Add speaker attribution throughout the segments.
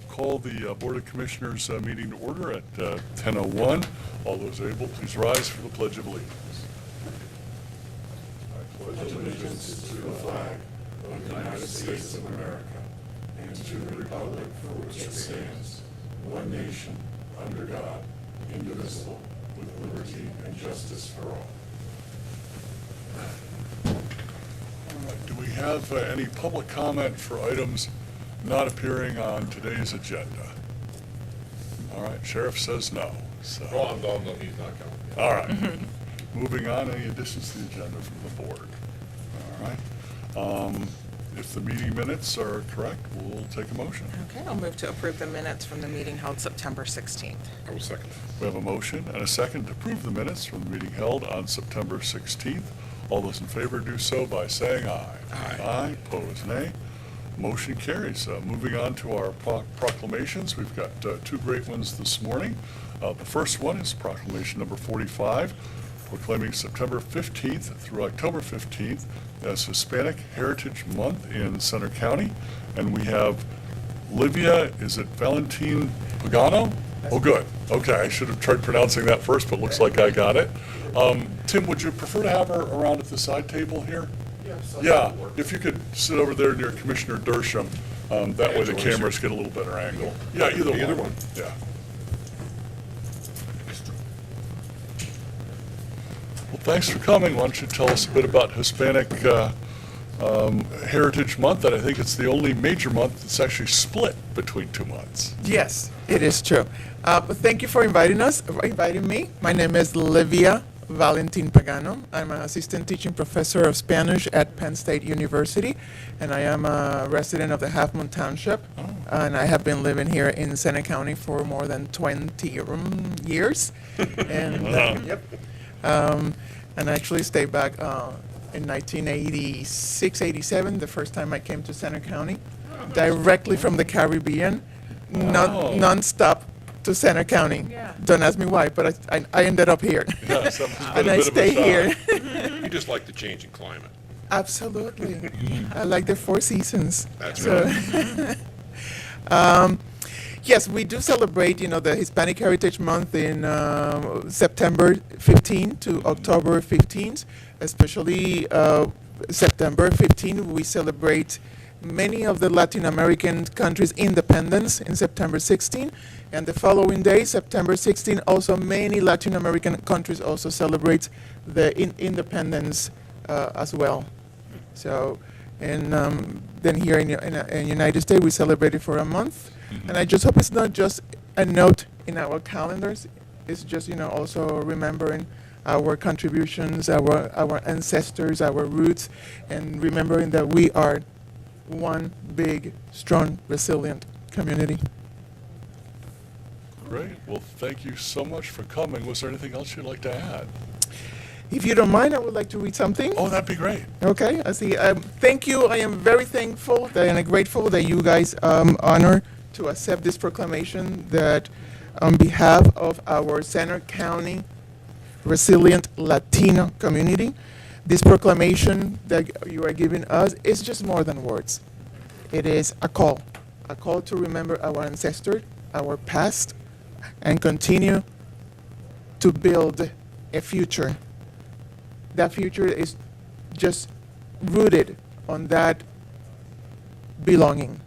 Speaker 1: call the Board of Commissioners meeting to order at 10:01. All those able, please rise for the Pledge of Allegiance. I pledge allegiance to the flag of the United States of America and to the republic for which it stands, one nation, under God, indivisible, with liberty and justice for all. All right, do we have any public comment for items not appearing on today's agenda? All right, Sheriff says no. So.
Speaker 2: Oh, no, he's not coming.
Speaker 1: All right. Moving on, any additions to the agenda from the board? All right. If the meeting minutes are correct, we'll take a motion.
Speaker 3: Okay, I'll move to approve the minutes from the meeting held September 16th.
Speaker 2: I will second.
Speaker 1: We have a motion and a second to approve the minutes from the meeting held on September 16th. All those in favor do so by saying aye.
Speaker 2: Aye.
Speaker 1: Aye, opposed nay. Motion carries. Moving on to our proclamations, we've got two great ones this morning. The first one is proclamation number 45, proclaiming September 15th through October 15th as Hispanic Heritage Month in Center County. And we have Livia, is it Valentin Pagano? Oh, good. Okay, I should have tried pronouncing that first, but looks like I got it. Tim, would you prefer to have her around at the side table here? Yeah, if you could sit over there near Commissioner Dersham, that way the cameras get a little better angle. Yeah, either one. Yeah. Well, thanks for coming. Why don't you tell us a bit about Hispanic Heritage Month? And I think it's the only major month that's actually split between 2 months.
Speaker 4: Yes, it is true. But thank you for inviting me. My name is Livia Valentin Pagano. I'm an assistant teaching professor of Spanish at Penn State University, and I am a resident of the Half Moon Township. And I have been living here in Sena County for more than 20 years. And yep. And I actually stayed back in 1986, 87, the first time I came to Sena County, directly from the Caribbean, non-stop to Sena County.
Speaker 3: Yeah.
Speaker 4: Don't ask me why, but I ended up here.
Speaker 1: Yes, that has been
Speaker 4: And
Speaker 1: a
Speaker 4: I
Speaker 1: bit of a
Speaker 4: stay here.
Speaker 2: You just like the change in climate.
Speaker 4: Absolutely. I like the four seasons.
Speaker 2: That's
Speaker 4: right. Yes, we do celebrate, the Hispanic Heritage Month in September 15 to October 15th. Especially September 15, we celebrate many of the Latin American countries' independence in September 16. And the following day, September 16, also many Latin American countries also celebrate the independence as well. So, and then here in United States, we celebrate it for a month. And I just hope it's not just a note in our calendars. It's just, also remembering our contributions, our ancestors, our roots, and remembering that we are one big, strong, resilient community.
Speaker 1: Great. Well, thank you so much for coming. Was there anything else you'd like to add?
Speaker 4: If you don't mind, I would like to read something.
Speaker 1: Oh, that'd be great.
Speaker 4: Okay, I see. Thank you. I am very thankful and grateful that you guys honor to accept this proclamation that on behalf of our Center County Resilient Latino community, this proclamation that you are giving us is just more than words. It is a call to remember our ancestors, our past, and continue to build a future. That future is just rooted on that belonging.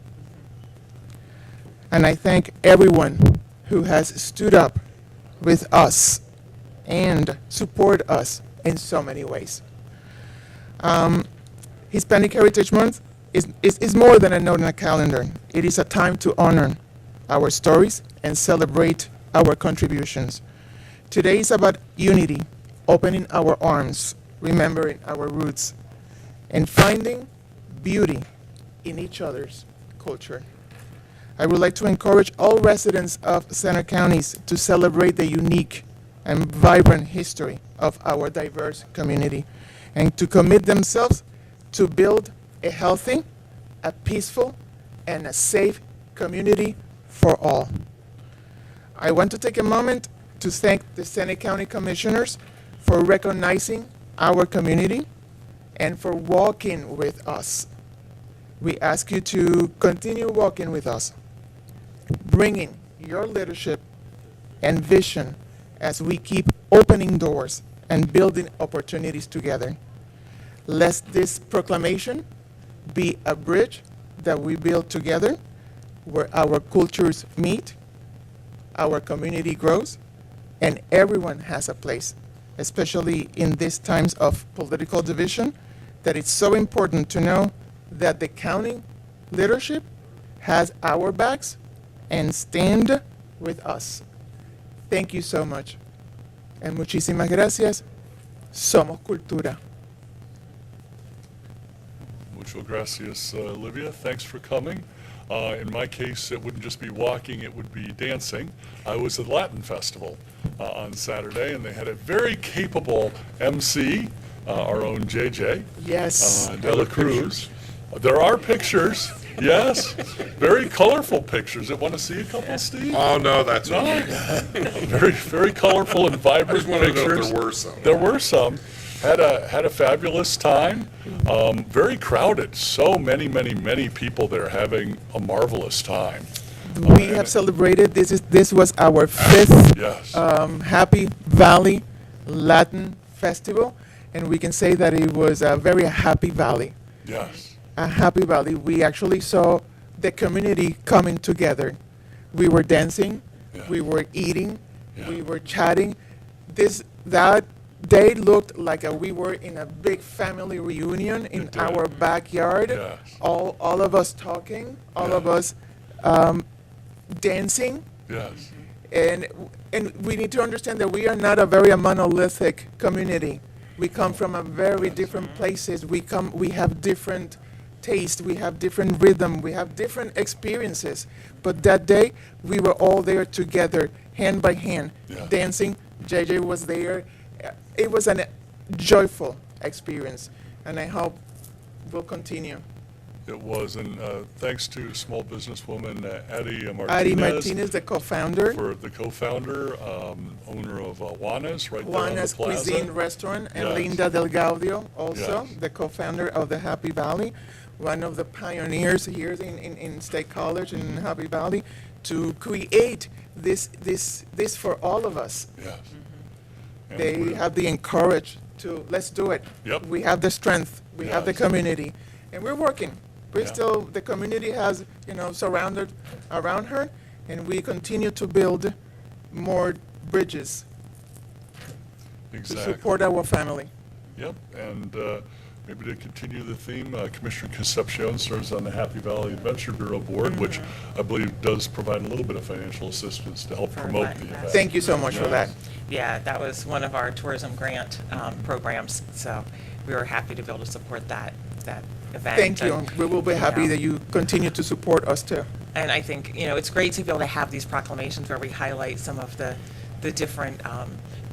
Speaker 4: And I thank everyone who has stood up with us and support us in so many ways. Hispanic Heritage Month is more than a note on a calendar. It is a time to honor our stories and celebrate our contributions. Today is about unity, opening our arms, remembering our roots, and finding beauty in each other's culture. I would like to encourage all residents of Center Counties to celebrate the unique and vibrant history of our diverse community and to commit themselves to build a healthy, a peaceful, and a safe community for all. I want to take a moment to thank the Sena County Commissioners for recognizing our community and for walking with us. We ask you to continue walking with us. bringing your leadership and vision as we keep opening doors and building opportunities together. Let this proclamation be a bridge that we build together where our cultures meet, our community grows, and everyone has a place, especially in these times of political division, that it's so important to know that the county leadership has our backs and stand with us. Thank you so much. And muchísimas gracias. Somos cultura.
Speaker 1: Muchas gracias, Olivia. Thanks for coming. In my case, it wouldn't just be walking, it would be dancing. I was at Latin Festival on Saturday, and they had a very capable MC, our own JJ.
Speaker 4: Yes.
Speaker 1: De La Cruz. There are pictures, yes, very colorful pictures. Want to see a couple, Steve?
Speaker 2: Oh, no, that's
Speaker 1: No?
Speaker 2: okay.
Speaker 1: Very, very colorful and
Speaker 2: I
Speaker 1: vibrant
Speaker 2: just wanted to know if
Speaker 1: pictures.
Speaker 2: there were some.
Speaker 1: There were some. Had a fabulous time. Very crowded. So many people there having a marvelous time.
Speaker 4: We have celebrated, this was our fifth
Speaker 1: Yes.
Speaker 4: Happy Valley Latin Festival, and we can say that it was a very happy valley.
Speaker 1: Yes.
Speaker 4: A happy valley. We actually saw the community coming together. We were dancing,
Speaker 1: Yeah.
Speaker 4: we were eating,
Speaker 1: Yeah.
Speaker 4: we were chatting. That day looked like we were in a big family reunion in
Speaker 1: It did.
Speaker 4: our backyard.
Speaker 1: Yes.
Speaker 4: All of us talking, all
Speaker 1: Yeah.
Speaker 4: of us dancing.
Speaker 1: Yes.
Speaker 4: And we need to understand that we are not a very monolithic community. We come from a very different places. We have different tastes, we have different rhythm, we have different experiences. But that day, we were all there together, hand by hand,
Speaker 1: Yeah.
Speaker 4: dancing. JJ was there. It was a joyful experience, and I hope will continue.
Speaker 1: It was, and thanks to small businesswoman Addie Martinez.
Speaker 4: Ari Martinez, the co-founder,
Speaker 1: For the co-founder, owner of Juana's, right there on the
Speaker 4: Juana's
Speaker 1: plaza.
Speaker 4: Cuisine Restaurant, and
Speaker 1: Yes.
Speaker 4: Linda Del Gaudio, also
Speaker 1: Yes.
Speaker 4: the co-founder of the Happy Valley, one of the pioneers here in State College in Happy Valley, to create this for all of us.
Speaker 1: Yes. And
Speaker 4: They
Speaker 1: we-
Speaker 4: have the encourage to, let's do it.
Speaker 1: Yep.
Speaker 4: We have the strength, we have the
Speaker 1: Yes.
Speaker 4: community, and we're working. We're
Speaker 1: Yeah.
Speaker 4: still, the community has, surrounded around her, and we continue to build more bridges to
Speaker 1: Exactly.
Speaker 4: support our family.
Speaker 1: Yep, and maybe to continue the theme, Commissioner Concepcion serves on the Happy Valley Adventure Bureau Board, which I believe does provide a little bit of financial assistance to help
Speaker 3: For
Speaker 1: promote
Speaker 3: Latin
Speaker 1: the
Speaker 3: Fest.
Speaker 1: event.
Speaker 4: Thank you so much for that.
Speaker 3: Yeah, that was one of our tourism grant programs, so we were happy to be able to support that event.
Speaker 4: Thank you.
Speaker 3: And,
Speaker 4: We will be happy
Speaker 3: know,
Speaker 4: that you continue to support us too.
Speaker 3: And I think, it's great to be able to have these proclamations where we highlight some of the different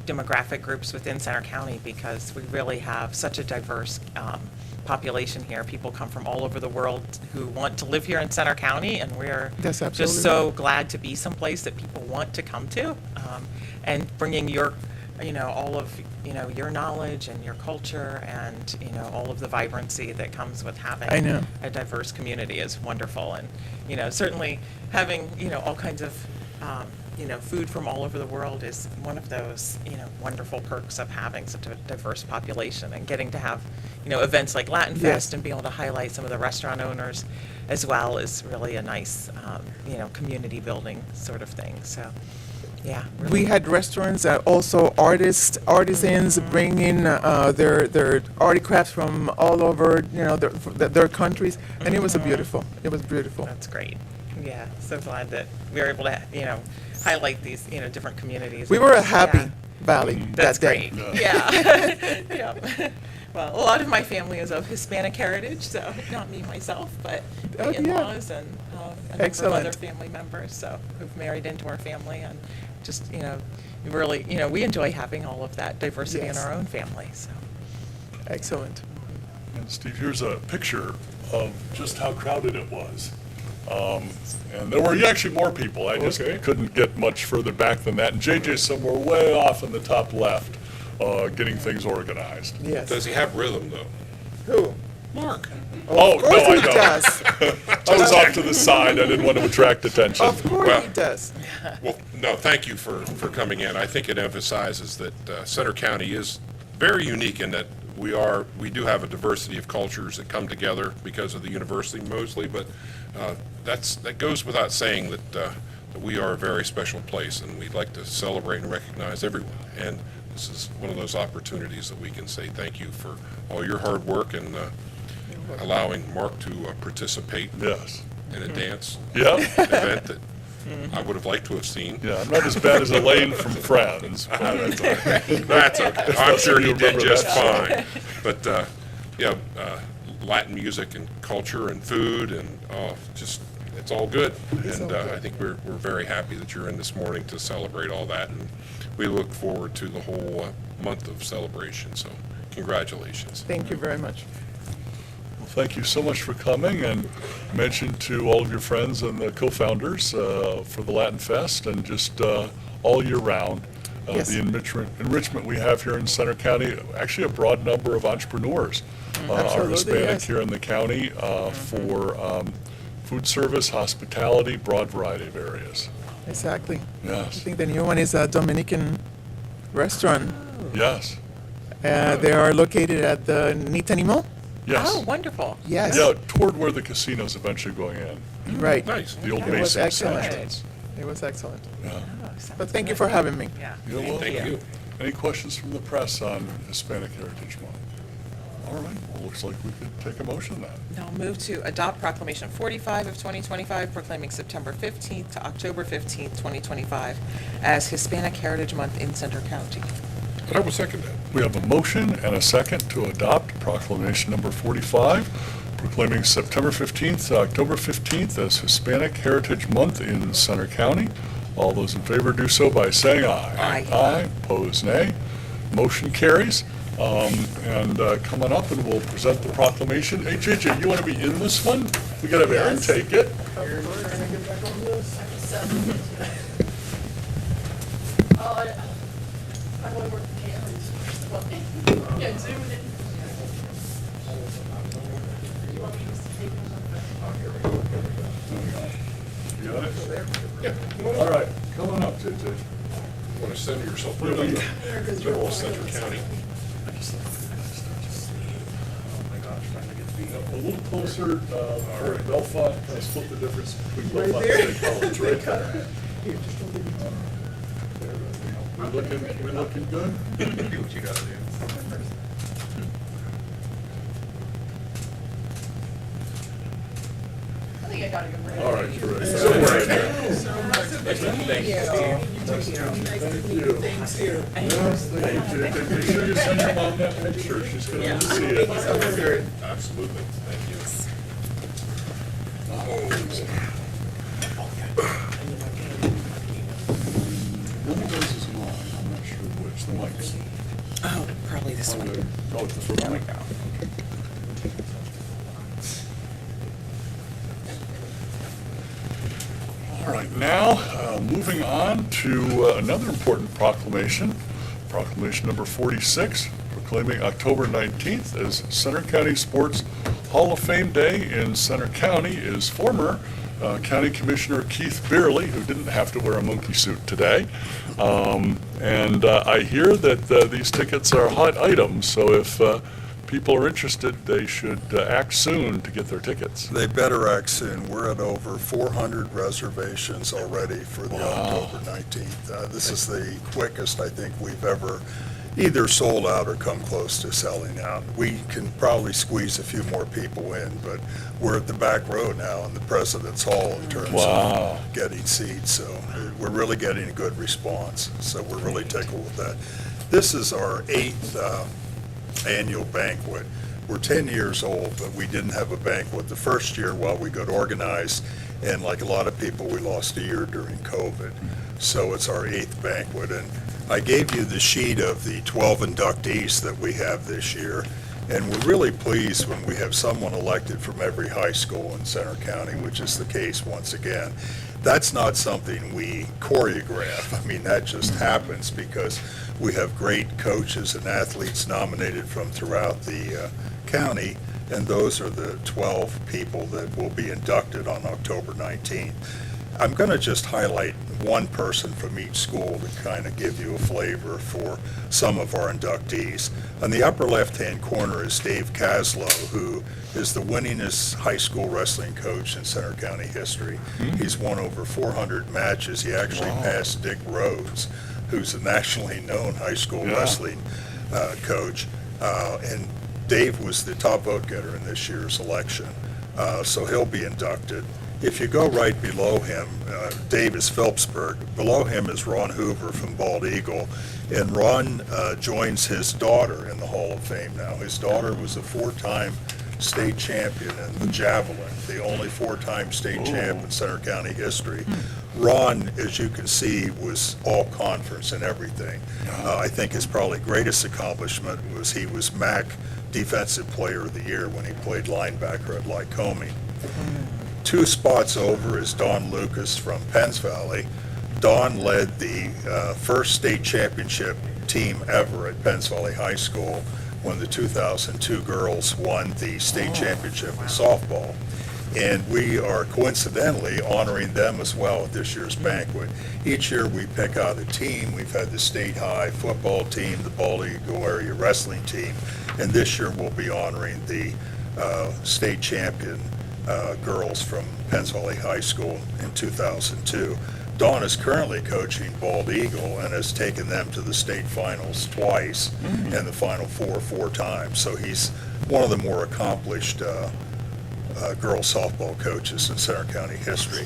Speaker 3: demographic groups within Center County, because we really have such a diverse population here. People come from all over the world who want to live here in Center County, and we're
Speaker 4: That's absolutely
Speaker 3: just so glad to be someplace that people want to come to, and bringing your, all of, your knowledge and your culture and, all of the vibrancy that comes with having
Speaker 4: I know.
Speaker 3: a diverse community is wonderful. And, certainly having, all kinds of, food from all over the world is one of those, wonderful perks of having such a diverse population, and getting to have, events like Latin
Speaker 4: Yes.
Speaker 3: Fest and be able to highlight some of the restaurant owners as well is really a nice, community building sort of thing. So, yeah.
Speaker 4: We
Speaker 3: really-
Speaker 4: had restaurants that also artisans bring in their artifacts from all over, their countries, and it was beautiful. It was beautiful.
Speaker 3: That's great. Yeah, so glad that we were able to, highlight these, different communities.
Speaker 4: We were a
Speaker 3: Yeah.
Speaker 4: happy valley
Speaker 3: That's
Speaker 4: that day.
Speaker 3: great. Yeah. Yeah. Well, a lot of my family is of Hispanic heritage, so not me myself, but
Speaker 4: Oh,
Speaker 3: the
Speaker 4: yeah.
Speaker 3: in-laws and a number of
Speaker 4: Excellent.
Speaker 3: other family members, so who've married into our family, and just, really, we enjoy having all of that diversity in
Speaker 4: Yes.
Speaker 3: our own family, so.
Speaker 4: Excellent.
Speaker 1: And Steve, here's a picture of just how crowded it was. And there were actually more people. I just
Speaker 2: Okay.
Speaker 1: couldn't get much further back than that. And JJ's somewhere way off in the top left, getting things organized.
Speaker 4: Yes.
Speaker 2: Does he have rhythm, though?
Speaker 4: Who?
Speaker 2: Mark.
Speaker 1: Oh,
Speaker 4: Of course
Speaker 1: no, I
Speaker 4: he
Speaker 1: don't.
Speaker 4: does.
Speaker 1: I was off to the side. I didn't want to attract attention.
Speaker 4: Of course
Speaker 2: Well-
Speaker 4: he does.
Speaker 2: Well, no, thank you for coming in. I think it emphasizes that Center County is very unique in that we do have a diversity of cultures that come together because of the university mostly, but that goes without saying that we are a very special place, and we'd like to celebrate and recognize everyone. And this is one of those opportunities that we can say thank you for all your hard work and allowing Mark to participate
Speaker 1: Yes.
Speaker 2: in a dance
Speaker 1: Yeah.
Speaker 2: event that I would have liked to have seen.
Speaker 1: Yeah, I'm not as bad as Elaine from Friends. But,
Speaker 2: That's okay. I'm sure he
Speaker 1: You
Speaker 2: did
Speaker 1: remember
Speaker 2: just
Speaker 1: that
Speaker 2: fine. But, yeah, Latin music and culture and food and, just, it's all good. And I think we're very happy that you're in this morning to celebrate all that. And we look forward to the whole month of celebration. So congratulations.
Speaker 4: Thank you very much.
Speaker 1: Well, thank you so much for coming, and mention to all of your friends and the co-founders for the Latin Fest and just all year round.
Speaker 4: Yes.
Speaker 1: The enrichment we have here in Center County, actually a broad number of entrepreneurs are
Speaker 4: Absolutely,
Speaker 1: Hispanic
Speaker 4: yes.
Speaker 1: here in the county for food service, hospitality, broad variety of areas.
Speaker 4: Exactly. I
Speaker 1: Yes,
Speaker 4: think the new one is a Dominican restaurant.
Speaker 1: yes,
Speaker 4: They are located at the Nitanimo.
Speaker 1: yes.
Speaker 3: Oh, wonderful.
Speaker 4: Yes.
Speaker 1: Yeah, toward where the casino's eventually going in,
Speaker 4: Right.
Speaker 2: Nice.
Speaker 1: the old
Speaker 4: It was
Speaker 1: Mason's
Speaker 4: excellent.
Speaker 1: entrance.
Speaker 4: It was excellent.
Speaker 1: Yeah.
Speaker 3: Oh, sounds
Speaker 4: But thank you
Speaker 3: good.
Speaker 4: for having me.
Speaker 3: Yeah.
Speaker 1: You're welcome.
Speaker 2: Thank you.
Speaker 1: Any questions from the press on Hispanic Heritage Month? All right, well, looks like we could take a motion then.
Speaker 3: Now move to adopt Proclamation 45 of 2025 proclaiming September 15th to October 15th, 2025 as Hispanic Heritage Month in Center County.
Speaker 2: But I will second that.
Speaker 1: We have a motion and a second to adopt proclamation number 45, proclaiming September 15th to October 15th as Hispanic Heritage Month in Center County. All those in favor do so by saying aye.
Speaker 3: Aye.
Speaker 1: Aye, opposed nay. Motion carries. And coming up, and we'll present the proclamation. Hey, JJ, you want to be in this one? We got to have Aaron take it.
Speaker 5: I want to work the cameras. Yeah, zoom in. You want me to take
Speaker 1: You got it? Yeah. All right, coming up, JJ.
Speaker 2: Want to center yourself right on the middle of Center County.
Speaker 1: A little closer, for Bellefonte, kind of split the difference between Bellefonte and State College, right there. We looking good?
Speaker 2: Do what you gotta do.
Speaker 5: I think I got a good read.
Speaker 1: All right, you're ready. Thank you.
Speaker 5: Thanks here.
Speaker 1: Make sure you send your mom that picture, she's gonna want to see it.
Speaker 2: Absolutely. Thank you.
Speaker 1: One of those is mine, I'm not sure which, the mic's.
Speaker 3: Oh, probably this one.
Speaker 1: Oh, it's the first one? All right, now, moving on to another important proclamation, proclamation number 46, proclaiming October 19th as Center County Sports Hall of Fame Day in Center County is former County Commissioner Keith Beerley, who didn't have to wear a monkey suit today. And I hear that these tickets are hot items, so if people are interested, they should act soon to get their tickets.
Speaker 6: They better act soon. We're at over 400 reservations already for the October 19th. This is the quickest I think we've ever either sold out or come close to selling out. We can probably squeeze a few more people in, but we're at the back row now in the President's Hall in terms
Speaker 1: Wow.
Speaker 6: of getting seats. So we're really getting a good response. So we're really tickled with that. This is our 8th annual banquet. We're 10 years old, but we didn't have a banquet the first year while we got organized, and like a lot of people, we lost a year during COVID. So it's our 8th banquet, and I gave you the sheet of the 12 inductees that we have this year, and we're really pleased when we have someone elected from every high school in Center County, which is the case once again. That's not something we choreograph. I mean, that just happens because we have great coaches and athletes nominated from throughout the county, and those are the 12 people that will be inducted on October 19th. I'm going to just highlight one person from each school to kind of give you a flavor for some of our inductees. On the upper left-hand corner is Dave Caslow, who is the winningest high school wrestling coach in Center County history. He's won over 400 matches. He actually passed Dick Rhodes, who's a nationally known high school wrestling coach. And Dave was the top vote getter in this year's election, so he'll be inducted. If you go right below him, Dave is Phillipsburg. Below him is Ron Hoover from Bald Eagle, and Ron joins his daughter in the Hall of Fame now. His daughter was a 4-time state champion in the javelin, the only 4-time state champ in Center County history. Ron, as you can see, was all conference and everything. I think his probably greatest accomplishment was he was MAC Defensive Player of the Year when he played linebacker at Lycoming. 2 spots over is Don Lucas from Penns Valley. Don led the first state championship team ever at Penns Valley High School when the 2002 girls won the state championship in softball. And we are coincidentally honoring them as well at this year's banquet. Each year we pick out a team. We've had the state high football team, the Bald Eagle area wrestling team, and this year we'll be honoring the state champion girls from Penns Valley High School in 2002. Dawn is currently coaching Bald Eagle and has taken them to the state finals twice and the Final Four times. So he's one of the more accomplished girls softball coaches in Center County history.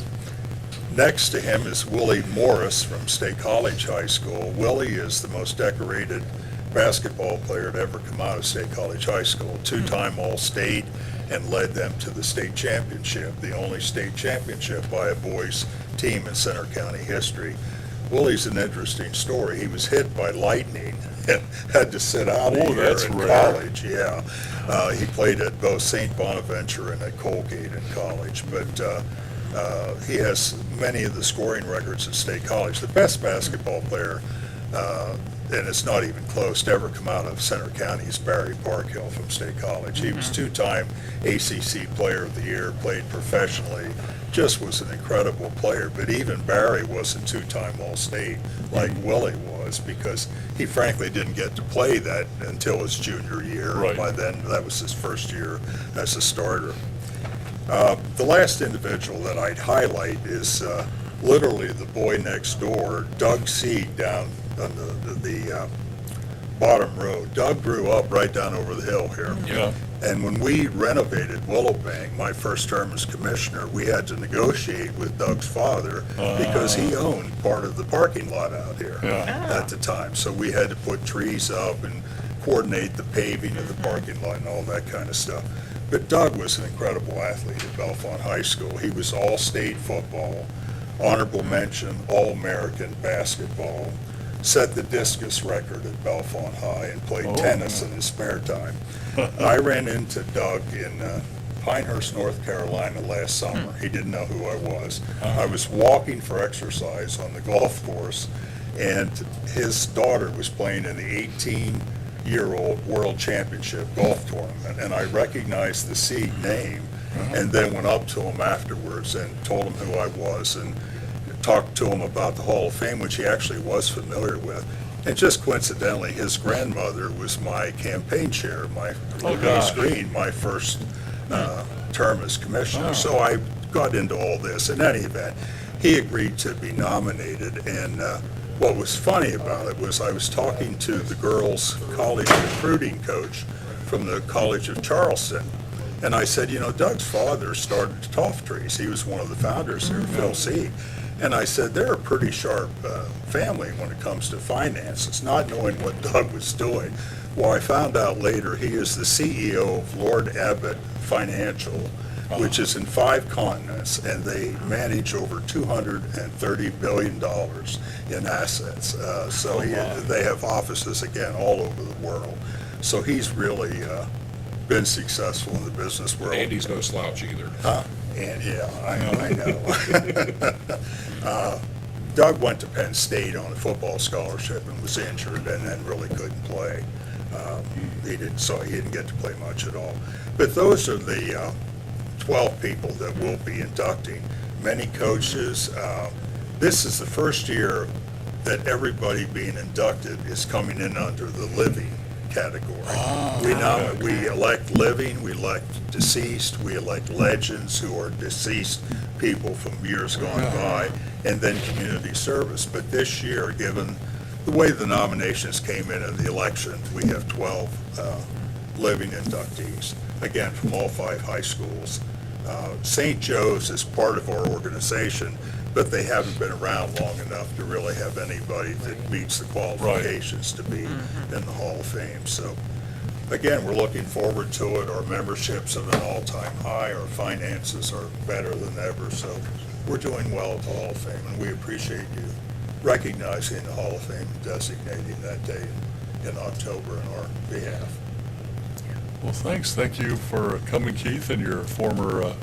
Speaker 6: Next to him is Willie Morris from State College High School. Willie is the most decorated basketball player to ever come out of State College High School, 2-time All-State, and led them to the state championship, the only state championship by a boys team in Center County history. Willie's an interesting story. He was hit by lightning and had to sit out a year
Speaker 1: That's
Speaker 6: in
Speaker 1: rare.
Speaker 6: college. Yeah, he played at both St. Bonaventure and at Colgate in college, but he has many of the scoring records at State College. The best basketball player, and it's not even close, to ever come out of Center County is Barry Parkhill from State College. He was 2-time ACC Player of the Year, played professionally, just was an incredible player. But even Barry wasn't 2-time All-State like Willie was, because he frankly didn't get to play that until his junior year.
Speaker 1: Right.
Speaker 6: By then, that was his first year as a starter. The last individual that I'd highlight is literally the boy next door, Doug Seed, down on the bottom row. Doug grew up right down over the hill here.
Speaker 1: Yeah.
Speaker 6: And when we renovated Willowbank, my first term as commissioner, we had to negotiate with Doug's father because he owned part of the parking lot out here at the time. So we had to put trees up and coordinate the paving of the parking lot and all that kind of stuff. But Doug was an incredible athlete at Bellefonte High School. He was all-state football, honorable mention, All-American basketball, set the discus record at Bellefonte High, and played tennis in his spare time. I ran into Doug in Pinehurst, North Carolina last summer. He didn't know who I was. I was walking for exercise on the golf course, and his daughter was playing in the 18-year-old World Championship golf tournament, and I recognized the Seed name, and then went up to him afterwards and told him who I was and talked to him about the Hall of Fame, which he actually was familiar with. And just coincidentally, his grandmother was my campaign chair, my
Speaker 1: gosh.
Speaker 6: screen, my first term as commissioner. So I got into all this. In any event, he agreed to be nominated, and what was funny about it was I was talking to the girls' college recruiting coach from the College of Charleston, and I said, you know, Doug's father started Toff Trees. He was one of the founders here, Phil Seed. And I said, they're a pretty sharp family when it comes to finances, not knowing what Doug was doing. Well, I found out later he is the CEO of Lord Abbott Financial, which is in 5 continents, and they manage over $230 billion in assets. They have offices, again, all over the world. So he's really been successful in the business world.
Speaker 2: Andy's no slouch either.
Speaker 6: And yeah, I know. Doug went to Penn State on a football scholarship and was injured and then really couldn't play. he didn't get to play much at all. But those are the 12 people that we'll be inducting. Many coaches, this is the first year that everybody being inducted is coming in under the living category. We elect living, we elect deceased, we elect legends who are deceased people from years gone by, and then community service. But this year, given the way the nominations came in the election, we have 12 living inductees, again, from all 5 high schools. St. Joe's is part of our organization, but they haven't been around long enough to really have anybody that meets the qualifications to be in the Hall of Fame. So, again, we're looking forward to it. Our membership's at an all-time high. Our finances are better than ever. So we're doing well at the Hall of Fame, and we appreciate you recognizing the Hall of Fame and designating that day in October on our behalf.
Speaker 1: Well, thanks. Thank you for coming, Keith, and your former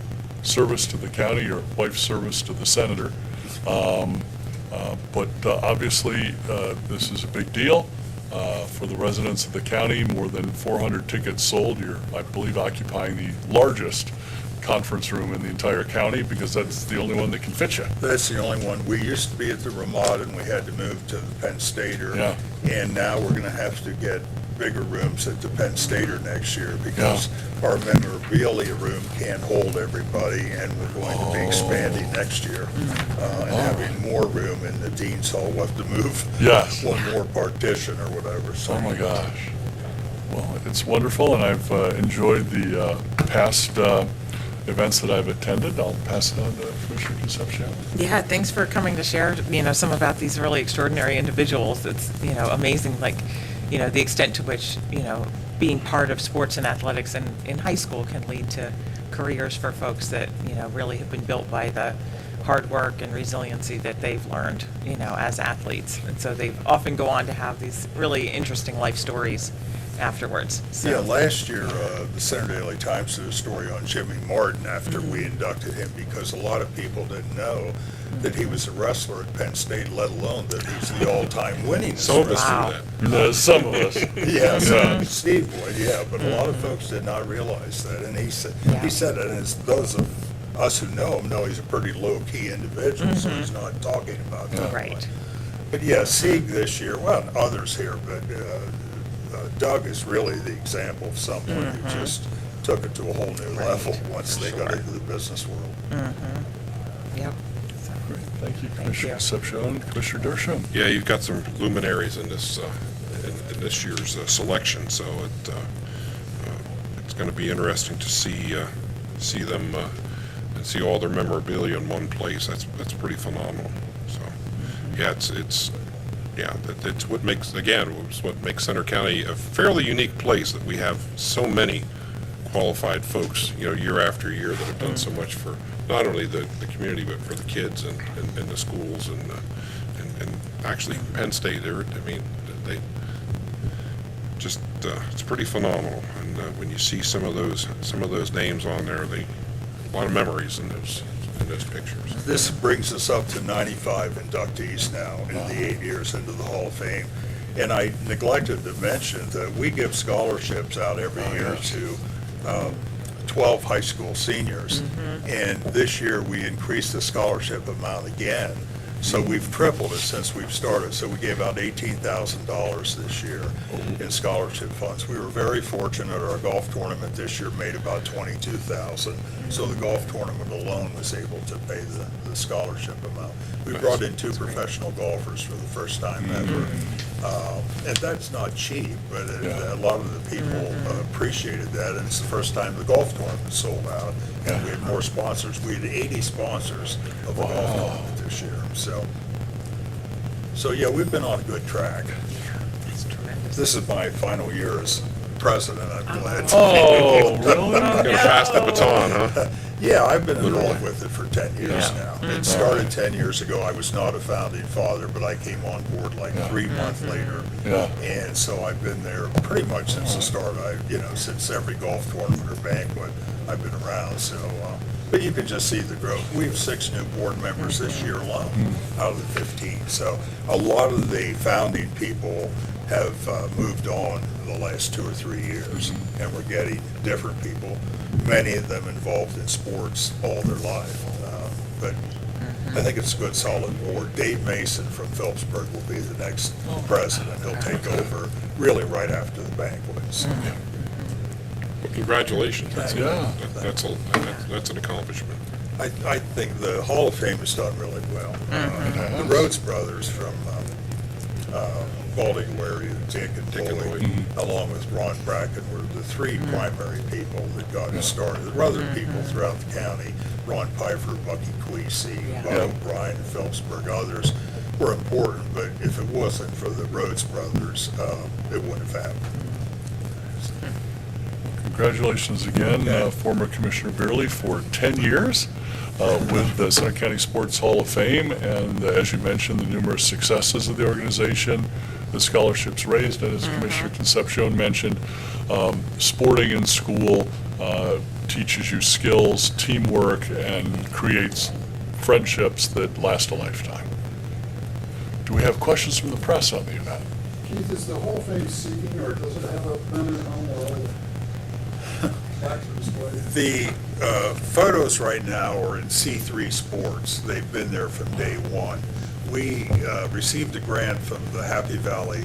Speaker 1: service to the county, your wife's service to the senator. But obviously, this is a big deal for the residents of the county. More than 400 tickets sold. You're, I believe, occupying the largest conference room in the entire county because that's the only one that can fit you.
Speaker 6: That's the only one. We used to be at the Ramada, and we had to move to the Penn Stater.
Speaker 1: Yeah.
Speaker 6: And now we're gonna have to get bigger rooms at the Penn Stater next year because our memorabilia room can't hold everybody, and we're going to be expanding next year and having more room in the Dean's Hall. We'll have to move
Speaker 1: Yes.
Speaker 6: one more partition or whatever. So
Speaker 1: Oh, my gosh. Well, it's wonderful, and I've enjoyed the past events that I've attended. I'll pass it on to Commissioner Concepcion.
Speaker 3: Yeah, thanks for coming to share, some about these really extraordinary individuals. It's, amazing, like, the extent to which, being part of sports and athletics in high school can lead to careers for folks that, really have been built by the hard work and resiliency that they've learned, as athletes. And so they often go on to have these really interesting life stories afterwards. So.
Speaker 6: yeah, last year, the Center Daily Times did a story on Jimmy Martin after we inducted him because a lot of people didn't know that he was a wrestler at Penn State, let alone that he's the all-time winningest
Speaker 2: Some of us
Speaker 6: wrestler.
Speaker 2: do that.
Speaker 1: Some of us.
Speaker 6: Yes, Steve would, yeah, but a lot of folks did not realize that, and he said it, and it's those of us who know him know he's a pretty low-key individual, so he's not talking about that.
Speaker 3: Right.
Speaker 6: But yeah, Sieg this year, well, and others here, but Doug is really the example of someone who just took it to a whole new level once they got into the business world.
Speaker 3: Yep. So,
Speaker 1: Great. Thank you, Commissioner
Speaker 3: you.
Speaker 1: Concepcion. Commissioner Dershowitz.
Speaker 2: Yeah, you've got some luminaries in this, in this year's selection, so it's going to be interesting to see them, and see all their memorabilia in one place. That's pretty phenomenal. So, yeah, it's what makes, again, it's what makes Center County a fairly unique place, that we have so many qualified folks, year after year that have done so much for not only the community, but for the kids and the schools and actually Penn State, they just, it's pretty phenomenal. And when you see some of those names on there, a lot of memories in those pictures.
Speaker 6: This brings us up to 95 inductees now in the 8 years into the Hall of Fame. And I neglected to mention that we give scholarships out every year to 12 high school seniors. And this year, we increased the scholarship amount again. So we've tripled it since we've started. So we gave out $18,000 this year in scholarship funds. We were very fortunate. Our golf tournament this year made about $22,000. So the golf tournament alone was able to pay the scholarship amount. We brought in 2 professional golfers for the first time ever. And that's not cheap, but a lot of the people appreciated that. And it's the first time the golf tournament sold out. And we had more sponsors. We had 80 sponsors of the golf tournament this year. So yeah, we've been on a good track.
Speaker 3: That's tremendous.
Speaker 6: This is my final year as president, I'm glad.
Speaker 1: Oh, really?
Speaker 2: Gonna pass the baton, huh?
Speaker 6: Yeah, I've been involved with it for 10 years now. It started 10 years ago. I was not a founding father, but I came on board like 3 months later.
Speaker 1: Yeah.
Speaker 6: And so I've been there pretty much since the start. Since every golf tournament or banquet, I've been around. So, but you can just see the growth. We have 6 new board members this year alone out of the 15. So a lot of the founding people have moved on in the last 2 or 3 years, and we're getting different people, many of them involved in sports all their life. But I think it's a good, solid board. Dave Mason from Phillipsburg will be the next president. He'll take over really right after the banquets.
Speaker 2: Well, congratulations.
Speaker 1: Yeah.
Speaker 2: That's an accomplishment.
Speaker 6: I think the Hall of Fame has done really well.
Speaker 1: Mm-hmm.
Speaker 6: The Rhodes brothers from Balding Ware, Dick and
Speaker 2: Dick and
Speaker 6: Lloyd,
Speaker 2: Lloyd.
Speaker 6: along with Ron Bracken, were the three primary people that got it started. There were other people throughout the county, Ron Pfeiffer, Bucky Queasy,
Speaker 3: Yeah.
Speaker 6: Bob O'Brien, Phillipsburg, others were important, but if it wasn't for the Rhodes brothers, it wouldn't have happened.
Speaker 1: Congratulations again, former Commissioner Beerley, for 10 years with the Center County Sports Hall of Fame, and as you mentioned, the numerous successes of the organization, the scholarships raised, and as Commissioner Concepcion mentioned, sporting in school teaches you skills, teamwork, and creates friendships that last a lifetime. Do we have questions from the press on the event?
Speaker 7: Keith, is the Hall of Fame seating, or does it have a permanent home or all plaques are displayed?
Speaker 6: The photos right now are in C3 Sports. They've been there from day one. We received a grant from the Happy Valley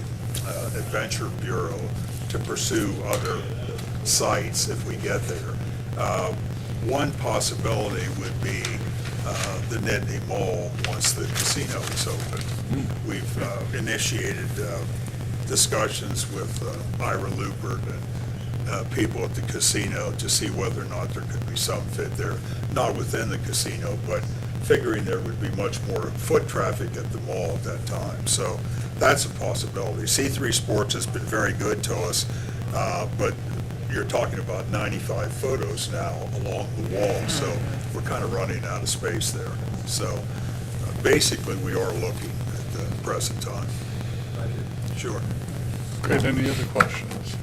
Speaker 6: Adventure Bureau to pursue other sites if we get there. One possibility would be the Nittany Mall once the casino is open. We've initiated discussions with Ira Lupert and people at the casino to see whether or not there could be some fit there, not within the casino, but figuring there would be much more foot traffic at the mall at that time. So that's a possibility. C3 Sports has been very good to us, but you're talking about 95 photos now along the wall, so we're kind of running out of space there. So basically, we are looking at the present time. Sure.
Speaker 1: Great, any other questions?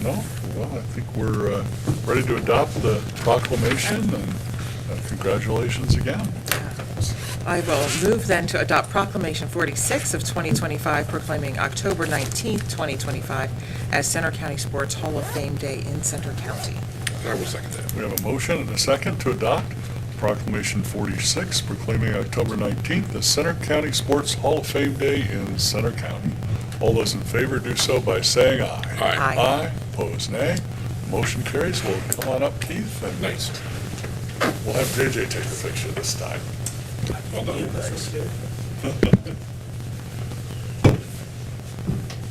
Speaker 1: No? Well, I think we're ready to adopt the proclamation, and congratulations again.
Speaker 3: I will move then to adopt Proclamation 46 of 2025, proclaiming October 19th, 2025 as Center County Sports Hall of Fame Day in Center County.
Speaker 2: I will second that.
Speaker 1: We have a motion and a second to adopt Proclamation 46, proclaiming October 19th as Center County Sports Hall of Fame Day in Center County. All those in favor do so by saying aye.
Speaker 2: Aye.
Speaker 3: Aye.
Speaker 1: Aye, opposed nay. Motion carries. Well, come on up, Keith, and
Speaker 2: Nice.
Speaker 1: we'll have JJ take the picture this time.
Speaker 2: Well done.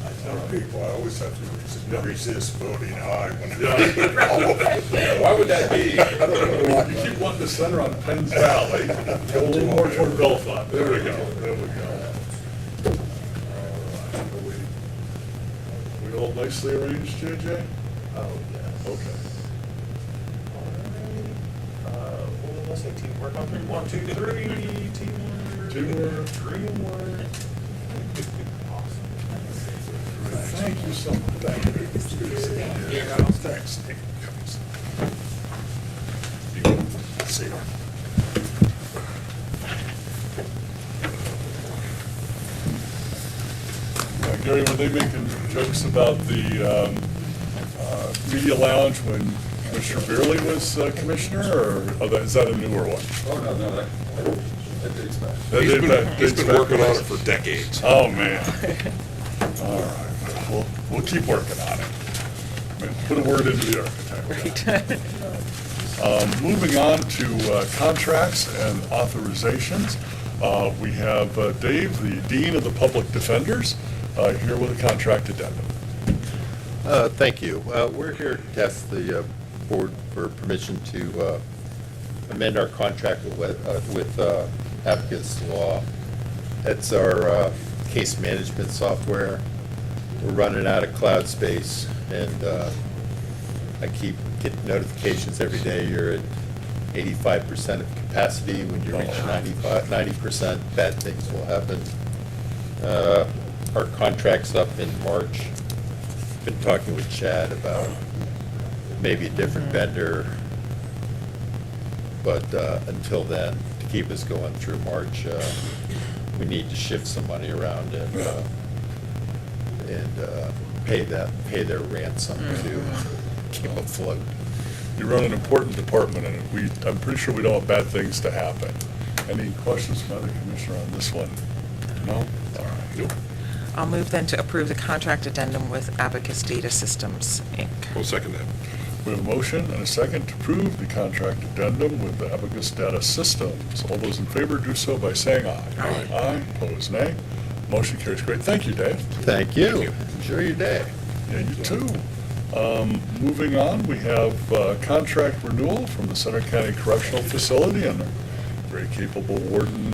Speaker 6: I tell people, I always have to resist voting aye when
Speaker 2: Why would that be?
Speaker 1: I don't know, you keep wanting to center on Penns Valley, go a little more toward Bellefonte. There we go, there we go. We all nicely arranged, JJ?
Speaker 8: Oh, yes.
Speaker 1: Okay.
Speaker 8: Let's say teamwork on three. 1, 2, 3, teamwork.
Speaker 1: Teamwork.
Speaker 8: Dreamwork.
Speaker 1: Thank you so much. Thank you. Thanks.
Speaker 6: See you.
Speaker 1: Gary, were they making jokes about the media lounge when Commissioner Beerley was commissioner, or is that a newer one?
Speaker 8: Oh, no, that dates back.
Speaker 1: That
Speaker 2: He's
Speaker 1: did
Speaker 2: been,
Speaker 1: back-
Speaker 2: he's
Speaker 1: dates
Speaker 2: been
Speaker 1: back
Speaker 2: working on
Speaker 1: ways.
Speaker 2: it for decades.
Speaker 1: Oh, man. All right, we'll keep working on it. Put a word into the architect. Moving on to contracts and authorizations, we have Dave, the Dean of the Public Defenders, here with a contract addendum.
Speaker 9: Thank you. We're here to ask the board for permission to amend our contract with Abacus Law. That's our case management software. We're running out of cloud space, and I keep getting notifications every day. You're at 85% of capacity. When you reach 90%, bad things will happen. Our contract's up in March. Been talking with Chad about maybe a different vendor, but until then, to keep us going through March, we need to shift some money around, pay their ransom to keep afloat.
Speaker 1: You run an important department, and I'm pretty sure we don't want bad things to happen. Any questions from other commissioner on this one? No? All right. Nope.
Speaker 3: I'll move then to approve the contract addendum with Abacus Data Systems, Inc.
Speaker 2: We'll second that.
Speaker 1: We have a motion and a second to approve the contract addendum with the Abacus Data Systems. All those in favor do so by saying aye.
Speaker 2: Aye.
Speaker 1: Aye, opposed, nay. Motion carries. Great. Thank you, Dave.
Speaker 9: Thank you. Enjoy your day.
Speaker 1: Yeah, you too. Moving on, we have contract renewal from the Center County Correctional Facility, and our very capable warden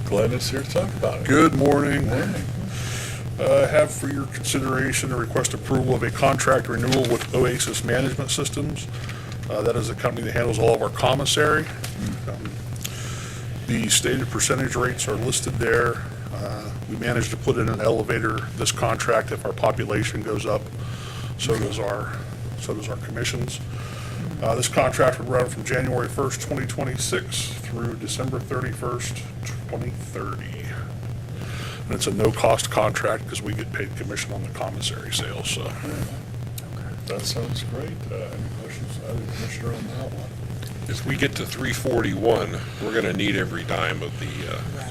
Speaker 1: Glenn is here to talk about it.
Speaker 10: Good morning.
Speaker 1: Morning.
Speaker 10: I have for your consideration a request approval of a contract renewal with Oasis Management Systems. That is a company that handles all of our commissary. The stated percentage rates are listed there. We managed to put in an elevator this contract if our population goes up, so does our commissions. This contract would run from January 1st, 2026 through December 31st, 2030. And it's a no-cost contract because we get paid commission on the commissary sales, so.
Speaker 1: That sounds great. Any questions, either commissioner on that one?
Speaker 2: If we get to 341, we're going to need every dime of the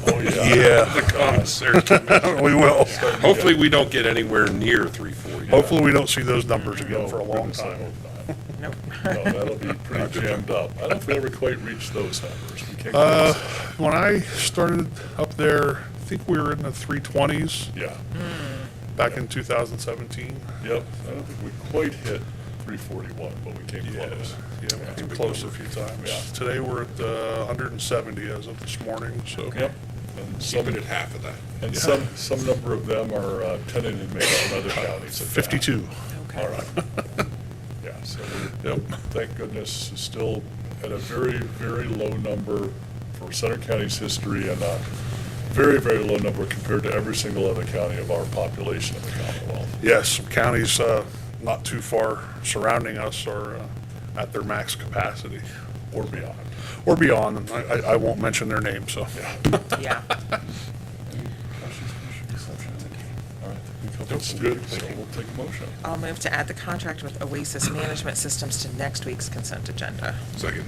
Speaker 1: Oh, yeah.
Speaker 2: the commissary commission.
Speaker 10: We will.
Speaker 2: Hopefully, we don't get anywhere near 340.
Speaker 10: Hopefully, we don't see those numbers again
Speaker 1: No,
Speaker 10: for a long
Speaker 1: goodness, I
Speaker 10: time.
Speaker 1: hope not.
Speaker 3: Nope.
Speaker 1: No, that'll be pretty jammed up. I don't know if we ever quite reach those numbers. We can't
Speaker 10: Uh,
Speaker 1: quite-
Speaker 10: When I started up there, I think we were in the 320s
Speaker 1: Yeah,
Speaker 10: back in 2017.
Speaker 1: yep. I don't think we quite hit 341, but we came
Speaker 10: Yeah,
Speaker 1: close.
Speaker 10: yeah, we came close a few times.
Speaker 1: Yeah.
Speaker 10: Today, we're at 170 as of this morning, so.
Speaker 1: Yep. And some,
Speaker 2: Keep it at half of that.
Speaker 1: and some number of them are tenant inmates in other counties. in town.
Speaker 10: 52.
Speaker 1: All right. Yeah, so we're, thank goodness, still at a very, very low number for Center County's history, and a very, very low number compared to every single other county of our population in the Commonwealth.
Speaker 10: Yes, some counties not too far surrounding us are at their max capacity
Speaker 1: Or beyond.
Speaker 10: or beyond. And I won't mention their names, so.
Speaker 3: Yeah.
Speaker 1: Any questions, Commissioner Concepcion? All right, I think that's good, so we'll take a motion.
Speaker 3: I'll move to add the contract with Oasis Management Systems to next week's consent agenda.
Speaker 2: Second.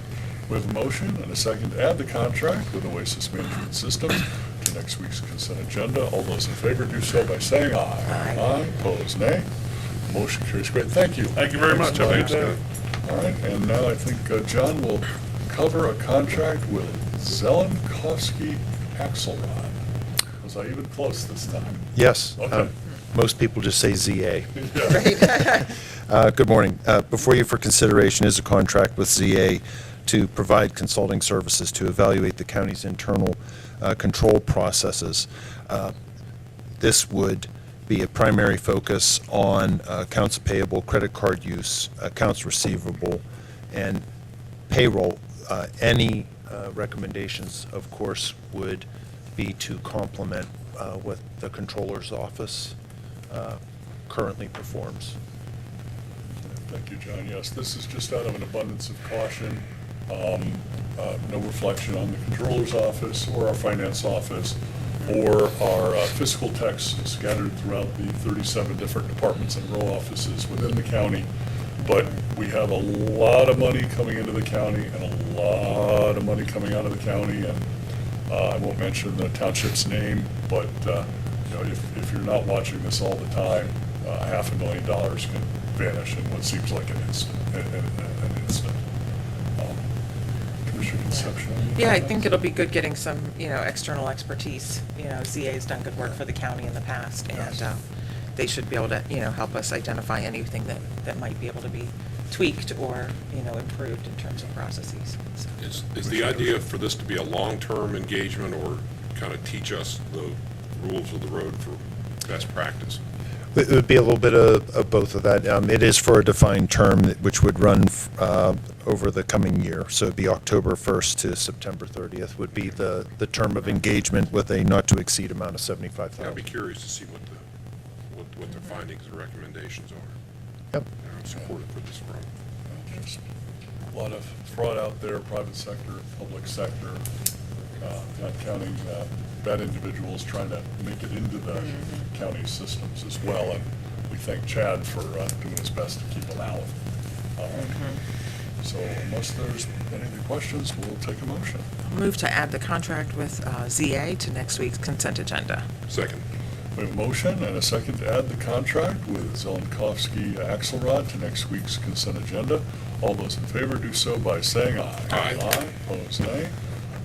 Speaker 1: We have a motion and a second to add the contract with Oasis Management Systems to next week's consent agenda. All those in favor do so by saying aye.
Speaker 3: Aye.
Speaker 1: Aye, opposed, nay. Motion carries. Great, thank you.
Speaker 10: Thank you very much.
Speaker 1: Thanks a lot,
Speaker 10: Thanks,
Speaker 1: Dave. All right, and now I think John will cover a contract with Zelenkowski Axelrod. Was I even close this time?
Speaker 11: Yes.
Speaker 1: Okay.
Speaker 11: Most people just say ZA.
Speaker 1: Yeah.
Speaker 11: Good morning. Before you for consideration is a contract with ZA to provide consulting services to evaluate the county's internal control processes. This would be a primary focus on accounts payable, credit card use, accounts receivable, and payroll. Any recommendations, of course, would be to complement what the controller's office currently performs.
Speaker 1: Thank you, John. Yes, this is just out of an abundance of caution. No reflection on the controller's office or our finance office or our fiscal techs scattered throughout the 37 different departments and row offices within the county. But we have a lot of money coming into the county and a lot of money coming out of the county. And I won't mention the township's name, but if you're not watching this all the time, $500,000 can vanish in what seems like an instant. Commissioner Concepcion?
Speaker 3: Yeah, I think it'll be good getting some, external expertise. ZA's done good work for the county in the past, and they should be able to, help us identify anything that might be able to be tweaked or, improved in terms of processes. So,
Speaker 2: Is the idea for this to be a long-term engagement or kind of teach us the rules of the road for best practice?
Speaker 11: It would be a little bit of both of that. It is for a defined term which would run over the coming year. So it'd be October 1st to September 30th would be the term of engagement with a not-to-exceed amount of $75,000.
Speaker 2: I'd be curious to see what their findings and recommendations are.
Speaker 11: Yep.
Speaker 2: I'm supportive for this front.
Speaker 1: Just a lot of fraud out there, private sector, public sector, not counting bad individuals trying to make it into the county systems as well. And we thank Chad for doing his best to keep them out. So unless there's any other questions, we'll take a motion.
Speaker 3: Move to add the contract with ZA to next week's consent agenda.
Speaker 2: Second.
Speaker 1: We have a motion and a second to add the contract with Zelenkovsky Axelrod to next week's consent agenda. All those in favor do so by saying aye.
Speaker 2: Aye.
Speaker 1: Aye, opposed nay.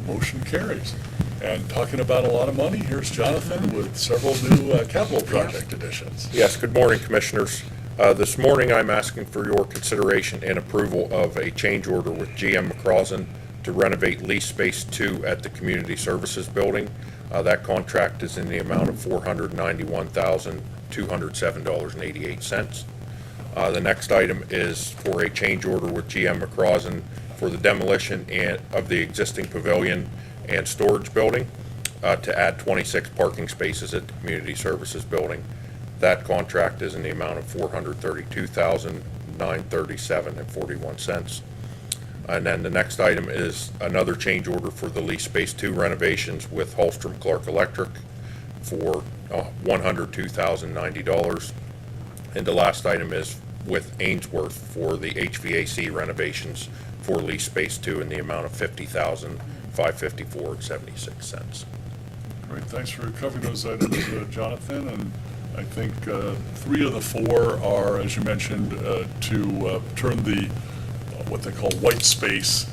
Speaker 1: Motion carries. And talking about a lot of money, here's Jonathan with several new capital project additions.
Speaker 2: Yes, good morning, Commissioners. This morning, I'm asking for your consideration and approval of a change order with GM McCrossin to renovate lease space 2 at the Community Services Building. That contract is in the amount of $491,207.88. The next item is for a change order with GM McCrossin for the demolition of the existing pavilion and storage building to add 26 parking spaces at the Community Services Building. That contract is in the amount of $432,937.41. And then the next item is another change order for the lease space 2 renovations with Holstrom Clark Electric for $102,090. And the last item is with Ainsworth for the HVAC renovations for lease space 2 in the amount of $50,554.76.
Speaker 1: Great, thanks for covering those items, Jonathan. And I think 3 of the 4 are, as you mentioned, to turn the what they call white space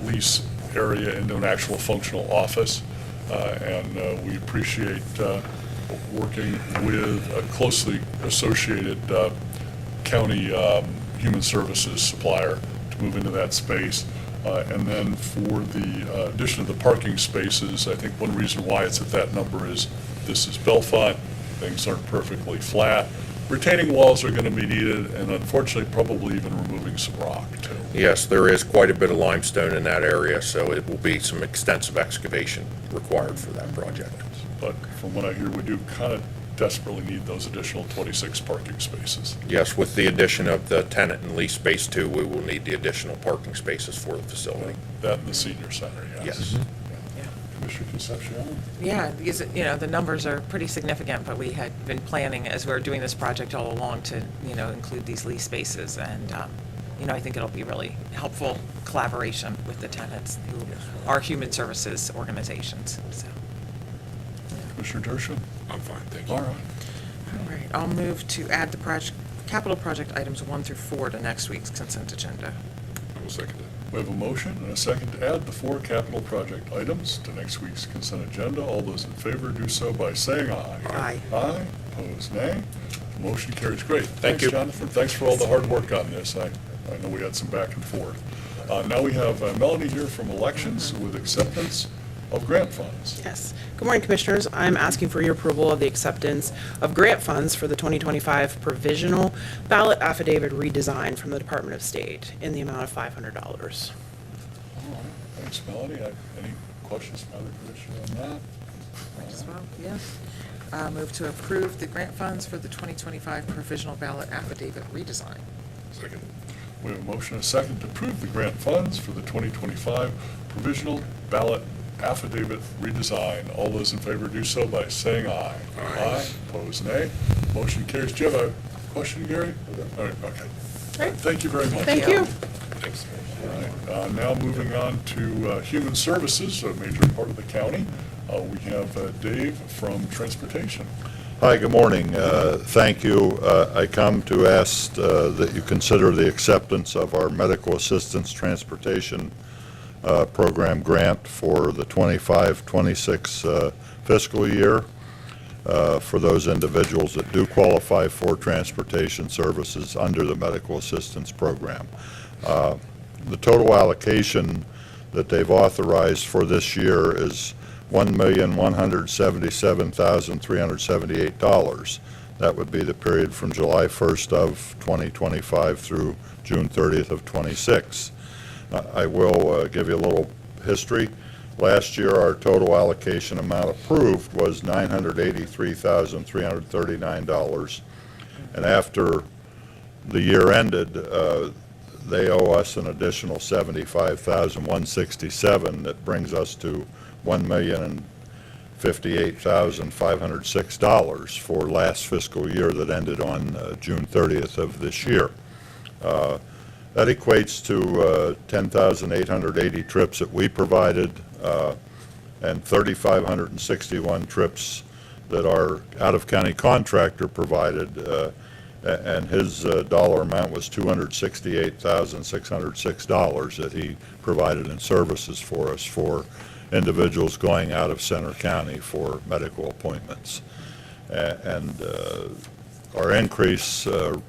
Speaker 1: lease area into an actual functional office. And we appreciate working with a closely associated county human services supplier to move into that space. And then for the addition of the parking spaces, I think one reason why it's at that number is this is Bellefonte. Things aren't perfectly flat. Retaining walls are going to be needed, and unfortunately, probably even removing some rock, too.
Speaker 2: Yes, there is quite a bit of limestone in that area, so it will be some extensive excavation required for that project.
Speaker 1: But from what I hear, we do kind of desperately need those additional 26 parking spaces.
Speaker 2: Yes, with the addition of the tenant and lease space 2, we will need the additional parking spaces for the facility.
Speaker 1: That and the senior center, yes.
Speaker 2: Yes.
Speaker 1: Yeah. Commissioner Concepcion?
Speaker 3: Yeah, because, the numbers are pretty significant, but we had been planning as we were doing this project all along to, include these lease spaces. And, I think it'll be really helpful collaboration with the tenants who are human services organizations, so.
Speaker 1: Commissioner Dershowitz?
Speaker 2: I'm fine, thank you.
Speaker 1: All right.
Speaker 3: All right, I'll move to add the capital project items 1 through 4 to next week's consent agenda.
Speaker 2: I will second that.
Speaker 1: We have a motion and a second to add the 4 capital project items to next week's consent agenda. All those in favor do so by saying aye.
Speaker 3: Aye.
Speaker 1: Aye, opposed nay. Motion carries. Great.
Speaker 2: Thank you.
Speaker 1: Thanks, Jonathan. Thanks for all the hard work on this. I know we had some back and forth. Now we have Melanie here from Elections with acceptance of grant funds.
Speaker 12: Yes. Good morning, Commissioners. I'm asking for your approval of the acceptance of grant funds for the 2025 provisional ballot affidavit redesign from the Department of State in the amount of $500.
Speaker 1: All right. Thanks, Melanie. Any questions from other commissioners on that?
Speaker 3: As well, yes. Move to approve the grant funds for the 2025 provisional ballot affidavit redesign.
Speaker 2: Second.
Speaker 1: We have a motion and a second to approve the grant funds for the 2025 provisional ballot affidavit redesign. All those in favor do so by saying aye.
Speaker 2: Aye.
Speaker 1: Opposed, nay. Motion carries. Do you have a question, Gary? All right, okay.
Speaker 12: Great.
Speaker 1: Thank you very much.
Speaker 12: Thank you.
Speaker 2: Thanks.
Speaker 1: All right, now moving on to Human Services, a major part of the county. We have Dave from Transportation.
Speaker 13: Hi, good morning. Thank you. I come to ask that you consider the acceptance of our medical assistance transportation program grant for the 25-26 fiscal year for those individuals that do qualify for transportation services under the medical assistance program. The total allocation that they've authorized for this year is $1,177,378. That would be the period from July 1st of 2025 through June 30th of 26. I will give you a little history. Last year, our total allocation amount approved was $983,339. And after the year ended, they owe us an additional $75,167. That brings us to $1,055,000 $58,506 for last fiscal year that ended on June 30th of this year. That equates to 10,880 trips that we provided and 3,561 trips that our out-of-county contractor provided, and his dollar amount was $268,606 that he provided in services for us for individuals going out of Center County for medical appointments. And our increase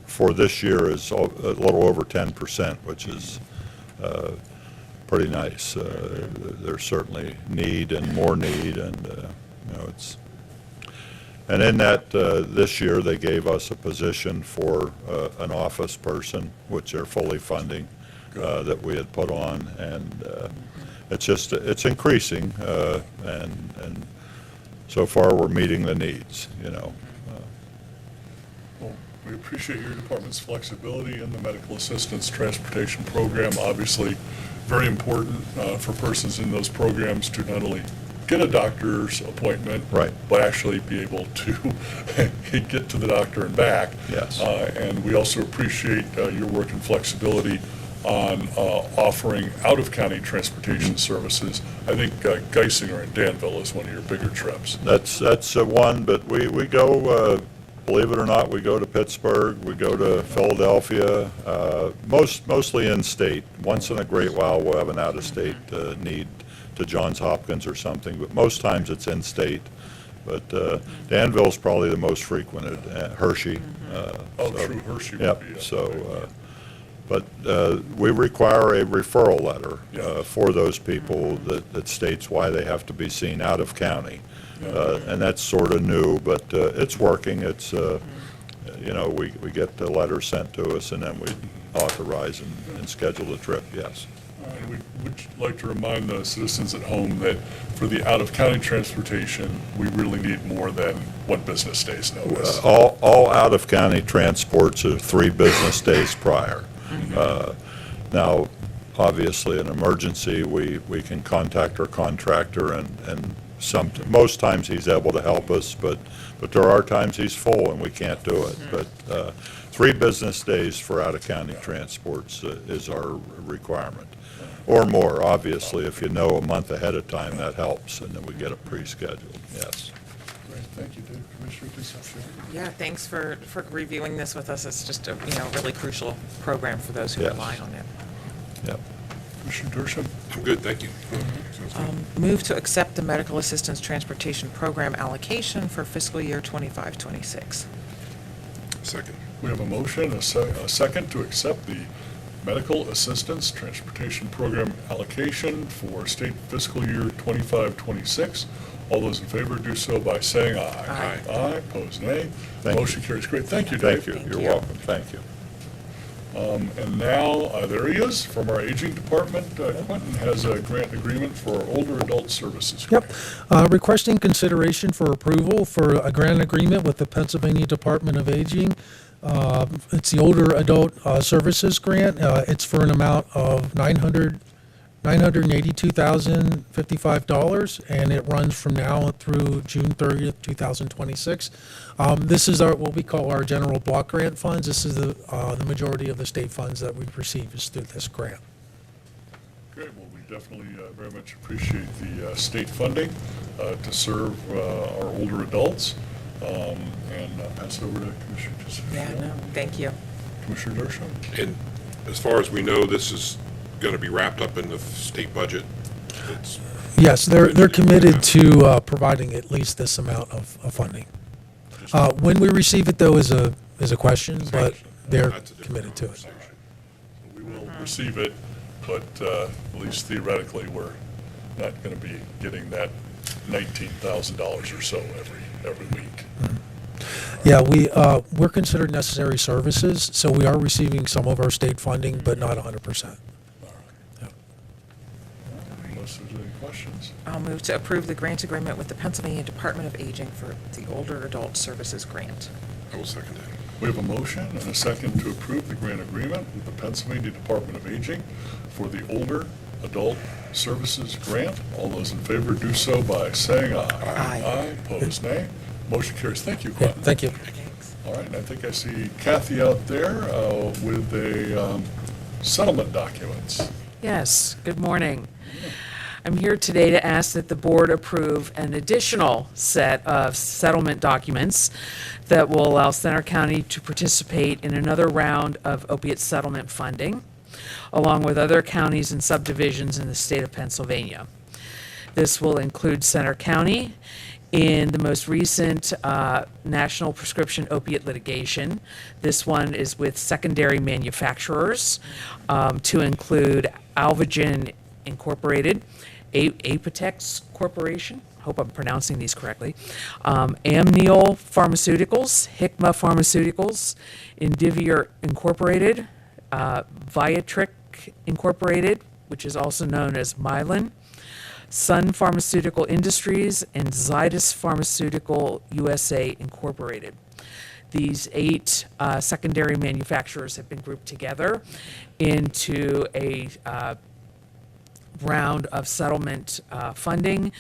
Speaker 13: for this year is a little over 10%, which is pretty nice. There's certainly need and more need, and it's. And in that, this year, they gave us a position for an office person, which they're fully funding, that we had put on, and it's increasing, and so far, we're meeting the needs,
Speaker 1: Well, we appreciate your department's flexibility in the medical assistance transportation program. Obviously, very important for persons in those programs to not only get a doctor's appointment,
Speaker 13: Right.
Speaker 1: but actually be able to get to the doctor and back.
Speaker 13: Yes.
Speaker 1: And we also appreciate your work and flexibility on offering out-of-county transportation services. I think Geisinger and Danville is one of your bigger trips.
Speaker 13: That's one, but we go, believe it or not, we go to Pittsburgh, we go to Philadelphia, mostly in-state. Once in a great while, we'll have an out-of-state need to Johns Hopkins or something, but most times it's in-state. But Danville's probably the most frequented, Hershey.
Speaker 1: True, Hershey would
Speaker 13: Yep,
Speaker 1: be it.
Speaker 13: so, but we require a referral letter
Speaker 1: Yeah.
Speaker 13: for those people that states why they have to be seen out of county. And that's sort of new, but it's working. It's, we get the letter sent to us, and then we authorize and schedule the trip, yes.
Speaker 1: We would like to remind the citizens at home that for the out-of-county transportation, we really need more than 1 business day's notice.
Speaker 13: All out-of-county transports are 3 business days prior. Now, obviously, an emergency, we can contact our contractor, and most times he's able to help us, but there are times he's full and we can't do it. But 3 business days for out-of-county transports is our requirement. Or more, obviously, if you know a month ahead of time, that helps, and then we get it pre-scheduled, yes.
Speaker 1: Great, thank you, Dave. Commissioner Concepcion?
Speaker 3: Yeah, thanks for reviewing this with us. It's just a, really crucial program for those who
Speaker 13: Yes.
Speaker 3: rely on it.
Speaker 13: Yep.
Speaker 1: Commissioner Dershowitz?
Speaker 2: I'm good, thank you.
Speaker 3: Move to accept the medical assistance transportation program allocation for fiscal year 25-26.
Speaker 2: Second.
Speaker 1: We have a motion, a second to accept the medical assistance transportation program allocation for state fiscal year 25-26. All those in favor do so by saying aye.
Speaker 2: Aye.
Speaker 1: Aye, opposed nay.
Speaker 13: Thank you.
Speaker 1: Motion carries. Great, thank you, Dave.
Speaker 13: Thank you,
Speaker 3: Thank
Speaker 13: you're
Speaker 3: you.
Speaker 13: welcome, thank you.
Speaker 1: And now, there he is, from our aging department. Quentin has a grant agreement for our older adult services.
Speaker 14: Yep. Requesting consideration for approval for a grant agreement with the Pennsylvania Department of Aging. It's the Older Adult Services Grant. It's for an amount of $982,055, and it runs from now through June 30th, 2026. This is what we call our general block grant funds. This is the majority of the state funds that we receive is through this grant.
Speaker 1: Great, well, we definitely very much appreciate the state funding to serve our older adults. And pass it over to Commissioner Concepcion.
Speaker 3: Yeah, no, thank you.
Speaker 1: Commissioner Dershowitz?
Speaker 2: And as far as we know, this is going to be wrapped up in the state budget. It's-
Speaker 14: Yes, they're committed to providing at least this amount of funding. When we receive it, though, is a question, but they're
Speaker 2: That's a different
Speaker 14: committed to it.
Speaker 2: conversation.
Speaker 1: We will receive it, but at least theoretically, we're not going to be getting that $19,000 or so every week.
Speaker 14: Yeah, we're considered necessary services, so we are receiving some of our state funding, but not 100%.
Speaker 1: Unless there's any questions.
Speaker 3: I'll move to approve the grant agreement with the Pennsylvania Department of Aging for the Older Adult Services Grant.
Speaker 2: I will second that.
Speaker 1: We have a motion and a second to approve the grant agreement with the Pennsylvania Department of Aging for the older Adult Services Grant. All those in favor do so by saying aye.
Speaker 3: Aye.
Speaker 1: Opposed, nay. Motion carries. Thank you,
Speaker 14: Yeah,
Speaker 1: Quentin.
Speaker 14: thank you.
Speaker 1: All right, and I think I see Kathy out there with a settlement documents.
Speaker 15: Yes, good morning. I'm here today to ask that the board approve an additional set of settlement documents that will allow Center County to participate in another round of opiate settlement funding, along with other counties and subdivisions in the state of Pennsylvania. This will include Center County in the most recent national prescription opiate litigation. This one is with secondary manufacturers to include Alvogen Incorporated, Apotex Corporation, hope I'm pronouncing these correctly, Amneal Pharmaceuticals, Hikma Pharmaceuticals, Indivior Incorporated, Viatric Incorporated, which is also known as Mylan, Sun Pharmaceutical Industries, and Zydus Pharmaceutical USA Incorporated. These 8 secondary manufacturers have been grouped together into a round of settlement funding,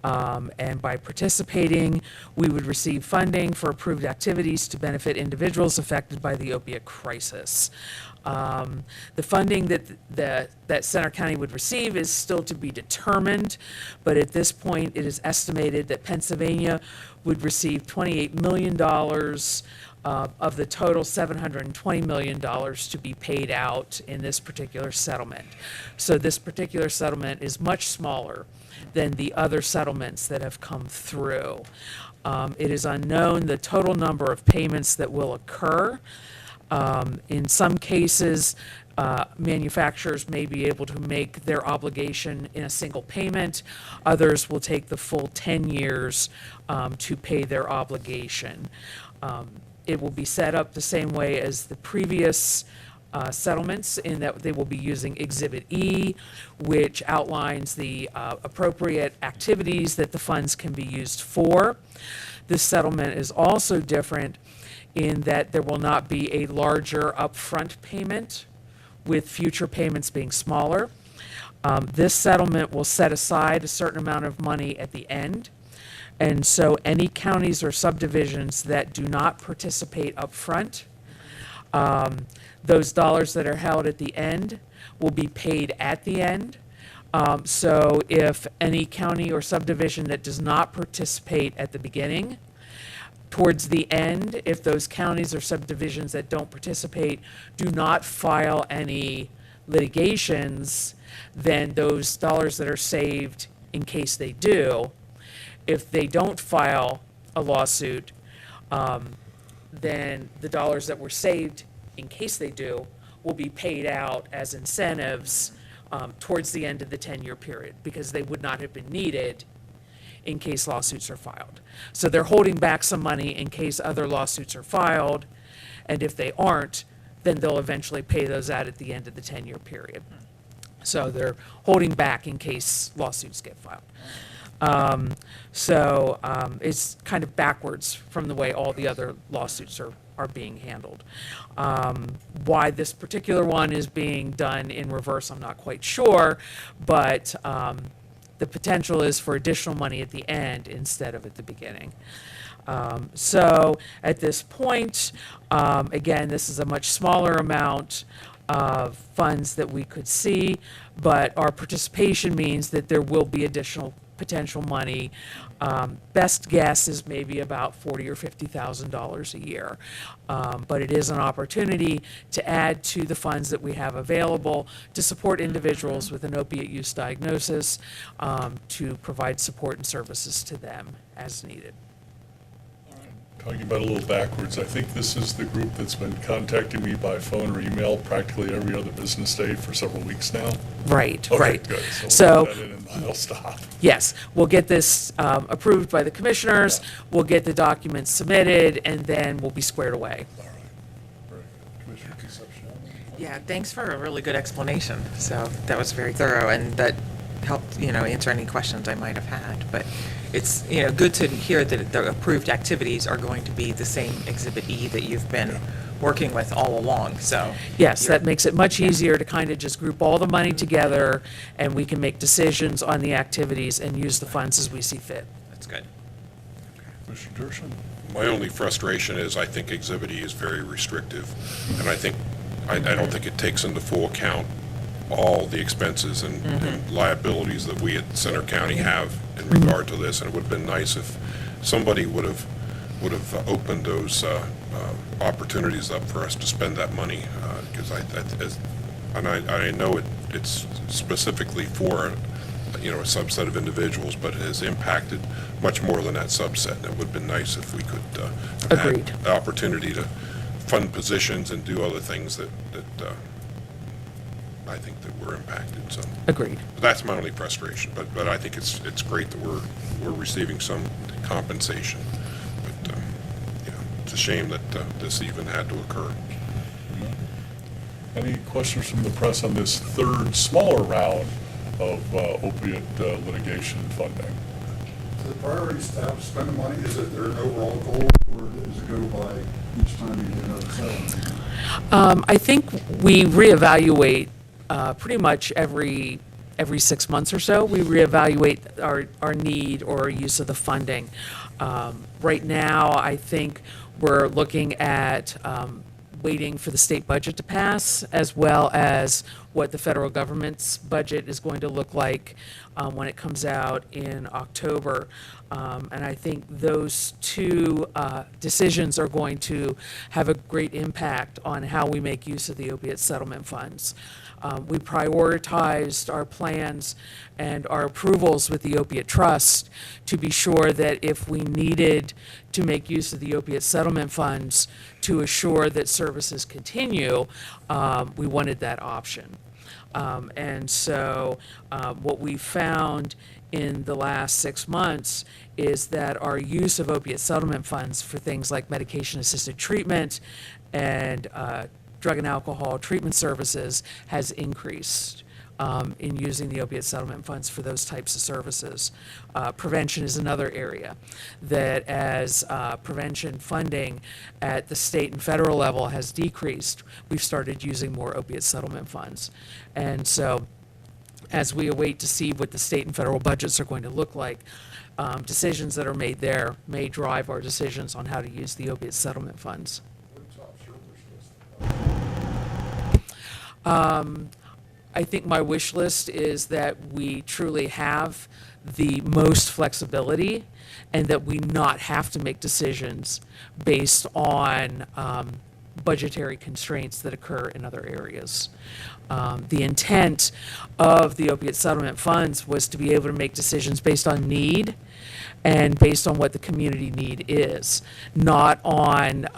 Speaker 15: and by participating, we would receive funding for approved activities to benefit individuals affected by the opiate crisis. The funding that Center County would receive is still to be determined, but at this point, it is estimated that Pennsylvania would receive $28 million of the total $720 million to be paid out in this particular settlement. So this particular settlement is much smaller than the other settlements that have come through. It is unknown the total number of payments that will occur. In some cases, manufacturers may be able to make their obligation in a single payment. Others will take the full 10 years to pay their obligation. It will be set up the same way as the previous settlements in that they will be using Exhibit E, which outlines the appropriate activities that the funds can be used for. This settlement is also different in that there will not be a larger upfront payment, with future payments being smaller. This settlement will set aside a certain amount of money at the end. And so any counties or subdivisions that do not participate upfront, those dollars that are held at the end will be paid at the end. So if any county or subdivision that does not participate at the beginning, towards the end, if those counties or subdivisions that don't participate do not file any litigations, then those dollars that are saved in case they do, if they don't file a lawsuit, then the dollars that were saved in case they do will be paid out as incentives towards the end of the 10-year period, because they would not have been needed in case lawsuits are filed. So they're holding back some money in case other lawsuits are filed, and if they aren't, then they'll eventually pay those out at the end of the 10-year period. So they're holding back in case lawsuits get filed. It's kind of backwards from the way all the other lawsuits are being handled. Why this particular one is being done in reverse, I'm not quite sure, but the potential is for additional money at the end instead of at the beginning. So at this point, again, this is a much smaller amount of funds that we could see, but our participation means that there will be additional potential money. Best guess is maybe about $40,000 or $50,000 a year. But it is an opportunity to add to the funds that we have available to support individuals with an opiate use diagnosis, to provide support and services to them as needed.
Speaker 1: Talking about a little backwards, I think this is the group that's been contacting me by phone or email practically every other business day for several weeks now.
Speaker 15: Right,
Speaker 1: Okay,
Speaker 15: right.
Speaker 1: good.
Speaker 15: So,
Speaker 1: we'll put that in and I'll stop.
Speaker 15: yes, we'll get this approved by the commissioners, we'll get the documents submitted, and then we'll be squared away.
Speaker 1: All right. Very good. Commissioner Concepcion?
Speaker 3: Yeah, thanks for a really good explanation. So that was very thorough, and that help, answer any questions I might have had. But it's, good to hear that the approved activities are going to be the same Exhibit E that you've been working with all along, so.
Speaker 15: Yes, that makes it much easier to kind of just group all the money together, and we can make decisions on the activities and use the funds as we see fit.
Speaker 3: That's good.
Speaker 1: Commissioner Dershowitz?
Speaker 2: My only frustration is I think Exhibit E is very restrictive, and I don't think it takes into full account all the expenses and liabilities that we at Center County have in regard to this, and it would have been nice if somebody would have opened those opportunities up for us to spend that money, because I know it's specifically for, a subset of individuals, but it has impacted much more than that subset, and it would have been nice if we could have
Speaker 15: Agreed.
Speaker 2: had the opportunity to fund positions and do other things that I think that were impacted, so.
Speaker 15: Agreed.
Speaker 2: But that's my only frustration, but I think it's great that we're receiving some compensation. But, it's a shame that this even had to occur.
Speaker 1: Any questions from the press on this third, smaller round of opiate litigation funding?
Speaker 7: The priority staff to spend the money, is it there an overall goal, or does it go by each time you get another settlement?
Speaker 15: I think we reevaluate pretty much every 6 months or so. We reevaluate our need or our use of the funding. Right now, I think we're looking at waiting for the state budget to pass, as well as what the federal government's budget is going to look like when it comes out in October. And I think those two decisions are going to have a great impact on how we make use of the opiate settlement funds. We prioritized our plans and our approvals with the Opiate Trust to be sure that if we needed to make use of the opiate settlement funds to assure that services continue, we wanted that option. And so what we found in the last 6 months is that our use of opiate settlement funds for things like medication-assisted treatment and drug and alcohol treatment services has increased in using the opiate settlement funds for those types of services. Prevention is another area that, as prevention funding at the state and federal level has decreased, we've started using more opiate settlement funds. And so as we await to see what the state and federal budgets are going to look like, decisions that are made there may drive our decisions on how to use the opiate settlement funds. I think my wish list is that we truly have the most flexibility and that we not have to make decisions based on budgetary constraints that occur in other areas. The intent of the opiate settlement funds was to be able to make decisions based on need and based on what the community need is, not on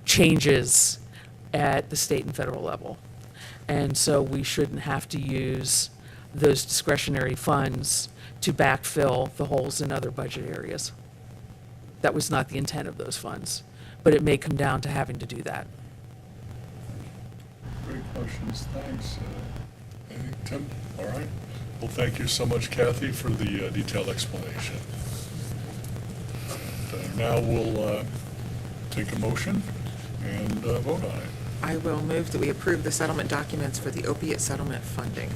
Speaker 15: changes at the state and federal level. And so we shouldn't have to use those discretionary funds to backfill the holes in other budget areas. That was not the intent of those funds, but it may come down to having to do that.
Speaker 1: Great questions, thanks. Anything, Tim? All right. Well, thank you so much, Kathy, for the detailed explanation. Now we'll take a motion and vote on it.
Speaker 3: I will move that we approve the settlement documents for the opiate settlement funding.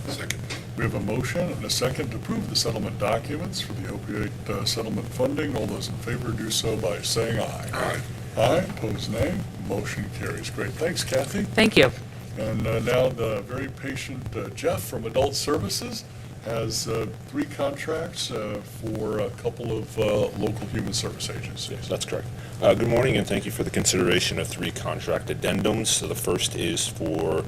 Speaker 2: Second.
Speaker 1: We have a motion and a second to approve the settlement documents for the opioid settlement funding. All those in favor do so by saying aye.
Speaker 2: Aye.
Speaker 1: Aye, opposed nay. Motion carries. Great, thanks, Kathy.
Speaker 15: Thank you.
Speaker 1: And now the very patient Jeff from Adult Services has 3 contracts for a couple of local human service agencies.
Speaker 16: Yes, that's correct. Good morning, and thank you for the consideration of 3 contract addendums. So the first is for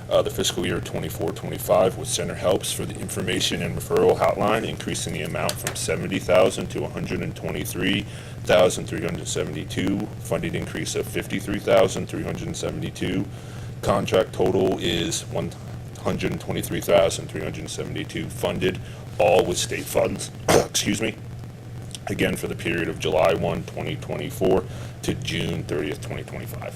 Speaker 16: the fiscal year 24-25 with Center Helps for the information and referral hotline, increasing the amount from $70,000 to $123,372, funding increase of $53,372. Contract total is $123,372 funded, all with state funds, excuse me, again for the period of July 1, 2024 to June 30th, 2025.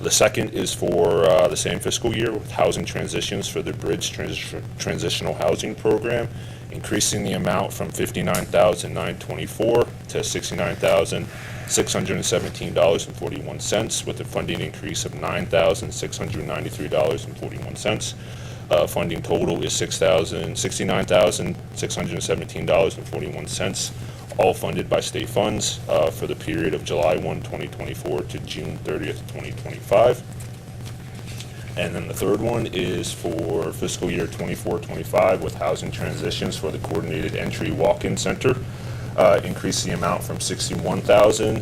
Speaker 16: The second is for the same fiscal year with housing transitions for the Bridge Transitional Housing Program, increasing the amount from $59,924 to $69,617.41, with a funding increase of $9,693.41. Funding total is $69,617.41, all funded by state funds for the period of July 1, 2024 to June 30th, 2025. And then the third one is for fiscal year 24-25 with housing transitions for the Coordinated Entry Walk-In Center, increase the amount from $61,059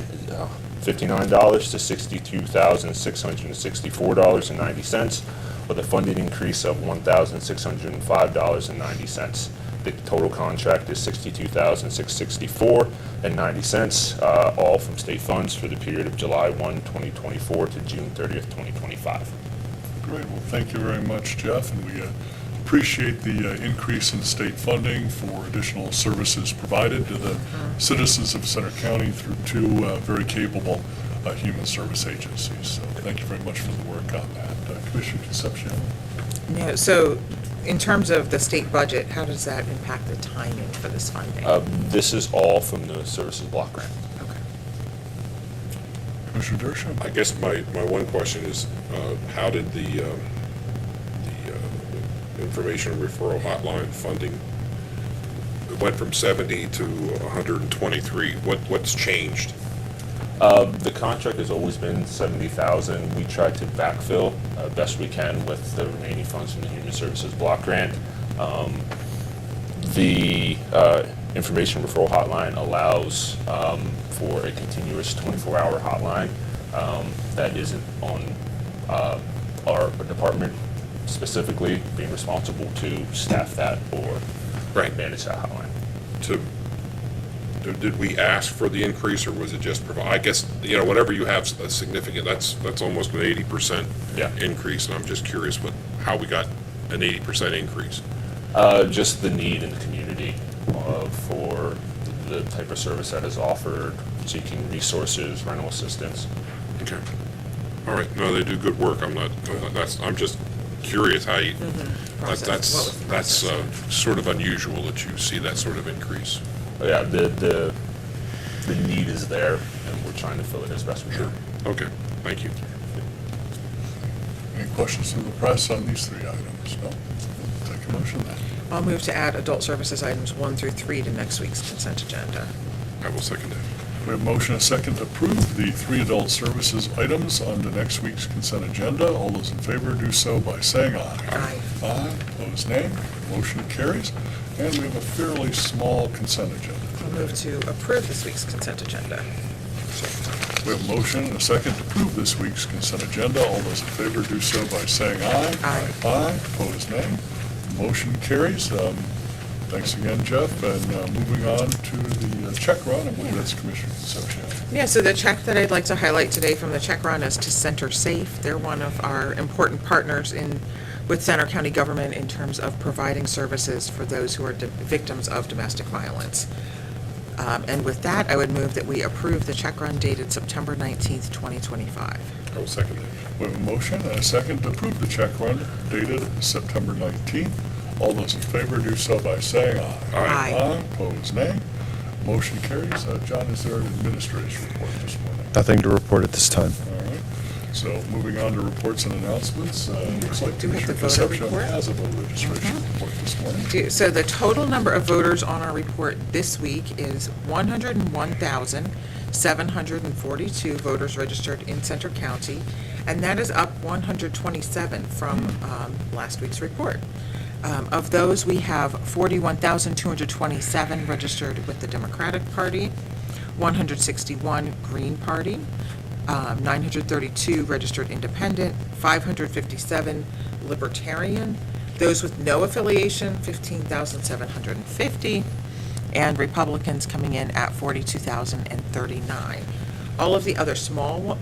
Speaker 16: to $62,664.90, with a funding increase of $1,605.90. The total contract is $62,664.90, all from state funds for the period of July 1, 2024 to June 30th, 2025.
Speaker 1: Great, well, thank you very much, Jeff, and we appreciate the increase in state funding for additional services provided to the citizens of Center County through two very capable human service agencies. So thank you very much for the work on that. Commissioner Concepcion?
Speaker 3: Yeah, so in terms of the state budget, how does that impact the timing for this funding?
Speaker 16: This is all from the services block grant.
Speaker 3: Okay.
Speaker 1: Commissioner Dershowitz?
Speaker 2: I guess my one question is, how did the information referral hotline funding, it went from 70 to 123. What's changed?
Speaker 16: The contract has always been $70,000. We tried to backfill best we can with the remaining funds from the Human Services Block Grant. The information referral hotline allows for a continuous 24-hour hotline that isn't on our department specifically being responsible to staff that or manage that hotline.
Speaker 2: Did we ask for the increase, or was it just provide? I guess, whatever you have a significant, that's almost an 80% increase, and I'm just curious how we got an 80% increase.
Speaker 16: Just the need in the community for the type of service that is offered, seeking resources, rental assistance.
Speaker 2: Okay. All right. No, they do good work. I'm just curious how you, that's sort of unusual that you see that sort of increase.
Speaker 16: Yeah, the need is there, and we're trying to fill it as best we can.
Speaker 2: Okay, thank you.
Speaker 1: Any questions from the press on these three items? No? Take a motion then.
Speaker 3: I'll move to add adult services items 1 through 3 to next week's consent agenda.
Speaker 2: I will second that.
Speaker 1: We have a motion and a second to approve the 3 adult services items on to next week's consent agenda. All those in favor do so by saying aye.
Speaker 3: Aye.
Speaker 1: Aye. Opposed, nay. Motion carries. And we have a fairly small consent agenda
Speaker 3: I'll
Speaker 1: today.
Speaker 3: move to approve this week's consent agenda.
Speaker 1: We have a motion and a second to approve this week's consent agenda. All those in favor do so by saying aye.
Speaker 3: Aye.
Speaker 1: Aye. Opposed, nay. Motion carries. Thanks again, Jeff. And moving on to the check run, I believe that's Commissioner Concepcion.
Speaker 3: Yeah, so the check that I'd like to highlight today from the check run is to Center Safe. They're one of our important partners with Center County government in terms of providing services for those who are victims of domestic violence. And with that, I would move that we approve the check run dated September 19th, 2025.
Speaker 2: I will second that.
Speaker 1: We have a motion and a second to approve the check run dated September 19th. All those in favor do so by saying aye.
Speaker 3: Aye.
Speaker 1: Aye. Opposed, nay. Motion carries. John, is there an administrator's report this morning?
Speaker 11: Nothing to report at this time.
Speaker 1: All right. So moving on to reports and announcements, looks like
Speaker 3: Do we have
Speaker 1: Commissioner
Speaker 3: the voter
Speaker 1: Concepcion
Speaker 3: report?
Speaker 1: has a voter registration report this morning.
Speaker 3: So the total number of voters on our report this week is 101,742 voters registered in Center County, and that is up 127 from last week's report. Of those, we have 41,227 registered with the Democratic Party, 161 Green Party, 932 registered independent, 557 libertarian. Those with no affiliation, 15,750, and Republicans coming in at 42,039. All of the other small,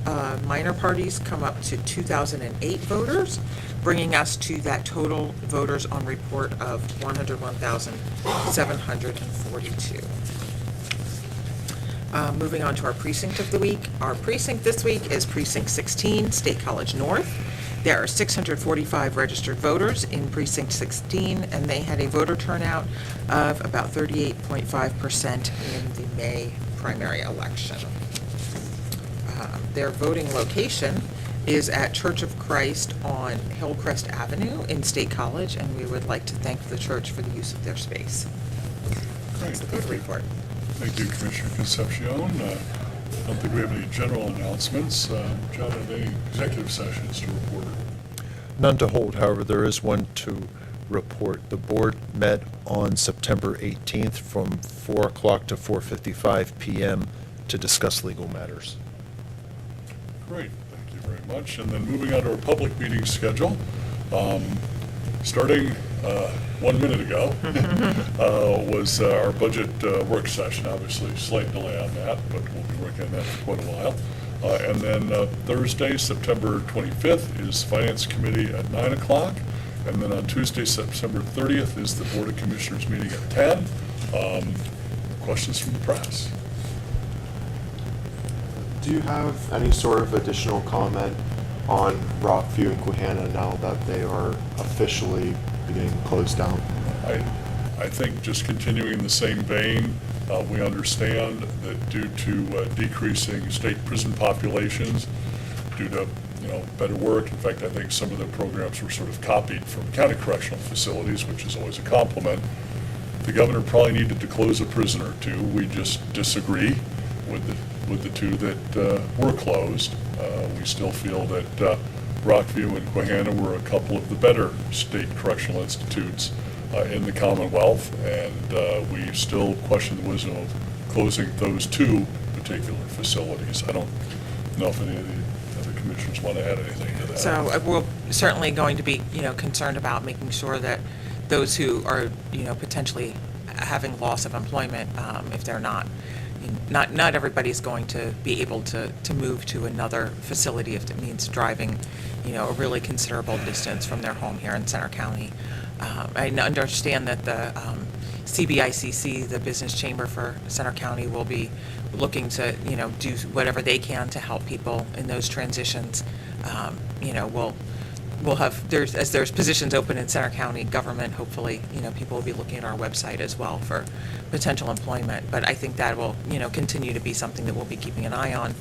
Speaker 3: minor parties come up to 2,008 voters, bringing us to that total voters on report of 101,742. Moving on to our precinct of the week. Our precinct this week is Precinct 16, State College North. There are 645 registered voters in Precinct 16, and they had a voter turnout of about 38.5% in the May primary election. Their voting location is at Church of Christ on Hillcrest Avenue in State College, and we would like to thank the church for the use of their space. That's the voter report.
Speaker 1: Thank you, Commissioner Concepcion. I don't think we have any general announcements. John, have any executive sessions to report?
Speaker 11: None to hold, however, there is one to report. The board met on September 18th from 4 o'clock to 4:55 PM to discuss legal matters.
Speaker 1: Great, thank you very much. And then moving on to our public meeting schedule, starting 1 minute ago was our budget work session. Obviously, slight delay on that, but we'll be working on that for quite a while. And then Thursday, September 25th, is Finance Committee at 9 o'clock. And then on Tuesday, September 30th, is the Board of Commissioners meeting at 10. Questions from the press?
Speaker 17: Do you have any sort of additional comment on Rockview and Quahana now that they are officially being closed down?
Speaker 1: I think just continuing in the same vein, we understand that due to decreasing state prison populations, due to better work, in fact, I think some of the programs were sort of copied from county correctional facilities, which is always a compliment. The governor probably needed to close a prison or two. We just disagree with the two that were closed. We still feel that Rockview and Quahana were a couple of the better state correctional institutes in the Commonwealth, and we still question the wisdom of closing those two particular facilities. I don't know if any of the other commissioners want to add anything to that.
Speaker 3: So we're certainly going to be, concerned about making sure that those who are, potentially having loss of employment, if they're not everybody's going to be able to move to another facility if it means driving, a really considerable distance from their home here in Center County. I understand that the CBICC, the Business Chamber for Center County, will be looking to, do whatever they can to help people in those transitions. We'll have, as there's positions open in Center County government, hopefully, people will be looking at our website as well for potential employment. But I think that will, continue to be something that we'll be keeping an eye on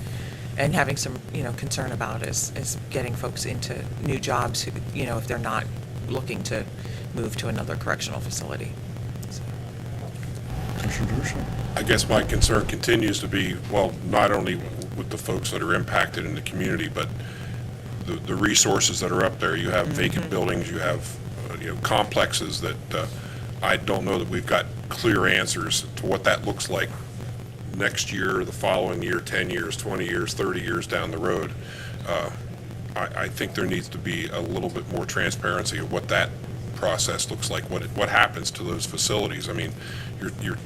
Speaker 3: and having some, concern about is getting folks into new jobs, who, if they're not looking to move to another correctional facility.
Speaker 1: Commissioner Dershowitz?
Speaker 2: I guess my concern continues to be, well, not only with the folks that are impacted in the community, but the resources that are up there. You have vacant buildings, you have complexes that I don't know that we've got clear answers to what that looks like next year, the following year, 10 years, 20 years, 30 years down the road. I think there needs to be a little bit more transparency of what that process looks like, what happens to those facilities. I mean, you're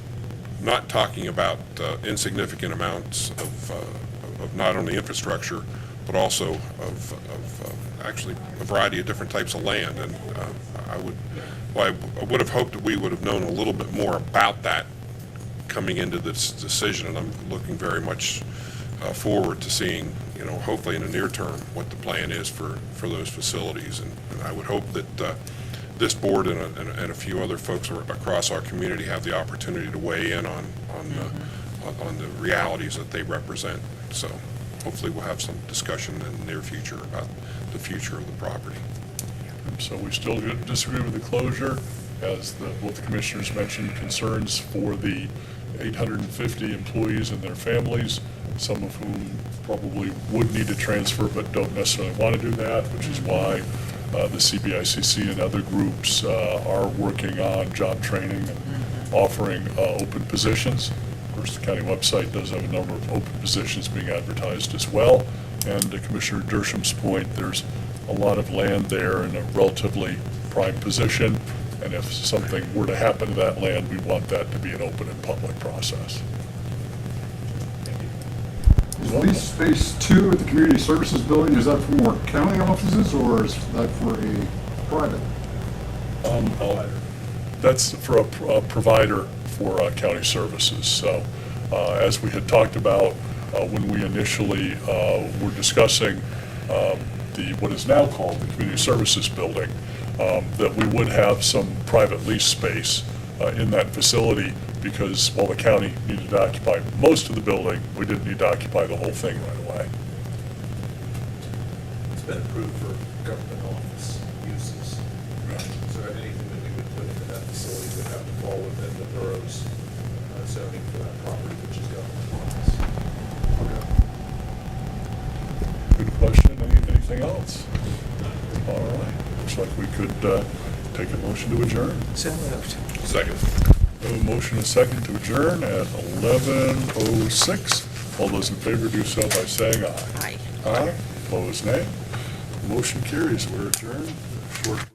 Speaker 2: not talking about insignificant amounts of not only infrastructure, but also of actually a variety of different types of land. And I would have hoped that we would have known a little bit more about that coming into this decision, and I'm looking very much forward to seeing, hopefully in the near term, what the plan is for those facilities. And I would hope that this board and a few other folks across our community have the opportunity to weigh in on the realities that they represent. So hopefully we'll have some discussion in the near future about the future of the property.
Speaker 1: So we still disagree with the closure, as both the commissioners mentioned, concerns for the 850 employees and their families, some of whom probably would need to transfer but don't necessarily want to do that, which is why the CBICC and other groups are working on job training and offering open positions. Of course, the county website does have a number of open positions being advertised as well. And to Commissioner Dersham's point, there's a lot of land there in a relatively prime position. And if something were to happen to that land, we want that to be an open and public process.
Speaker 7: Is lease space 2 at the Community Services Building, is that for more county offices or is that for a private?
Speaker 1: That's for a provider for county services. So as we had talked about when we initially were discussing what is now called the Community Services Building, that we would have some private lease space in that facility, because while the county needed to occupy most of the building, we didn't need to occupy the whole thing right away.
Speaker 18: It's been approved for government office uses. So anything that we would put into that facility would have to fall within the borough's zoning for that property, which is government office.
Speaker 1: Good question. Anything else? All right. Looks like we could take a motion to adjourn.
Speaker 3: So moved.
Speaker 2: Second.
Speaker 1: A motion and second to adjourn at 11:06. All those in favor do so by saying aye.
Speaker 3: Aye.
Speaker 1: Aye. Opposed, nay. Motion carries. We're adjourned. Short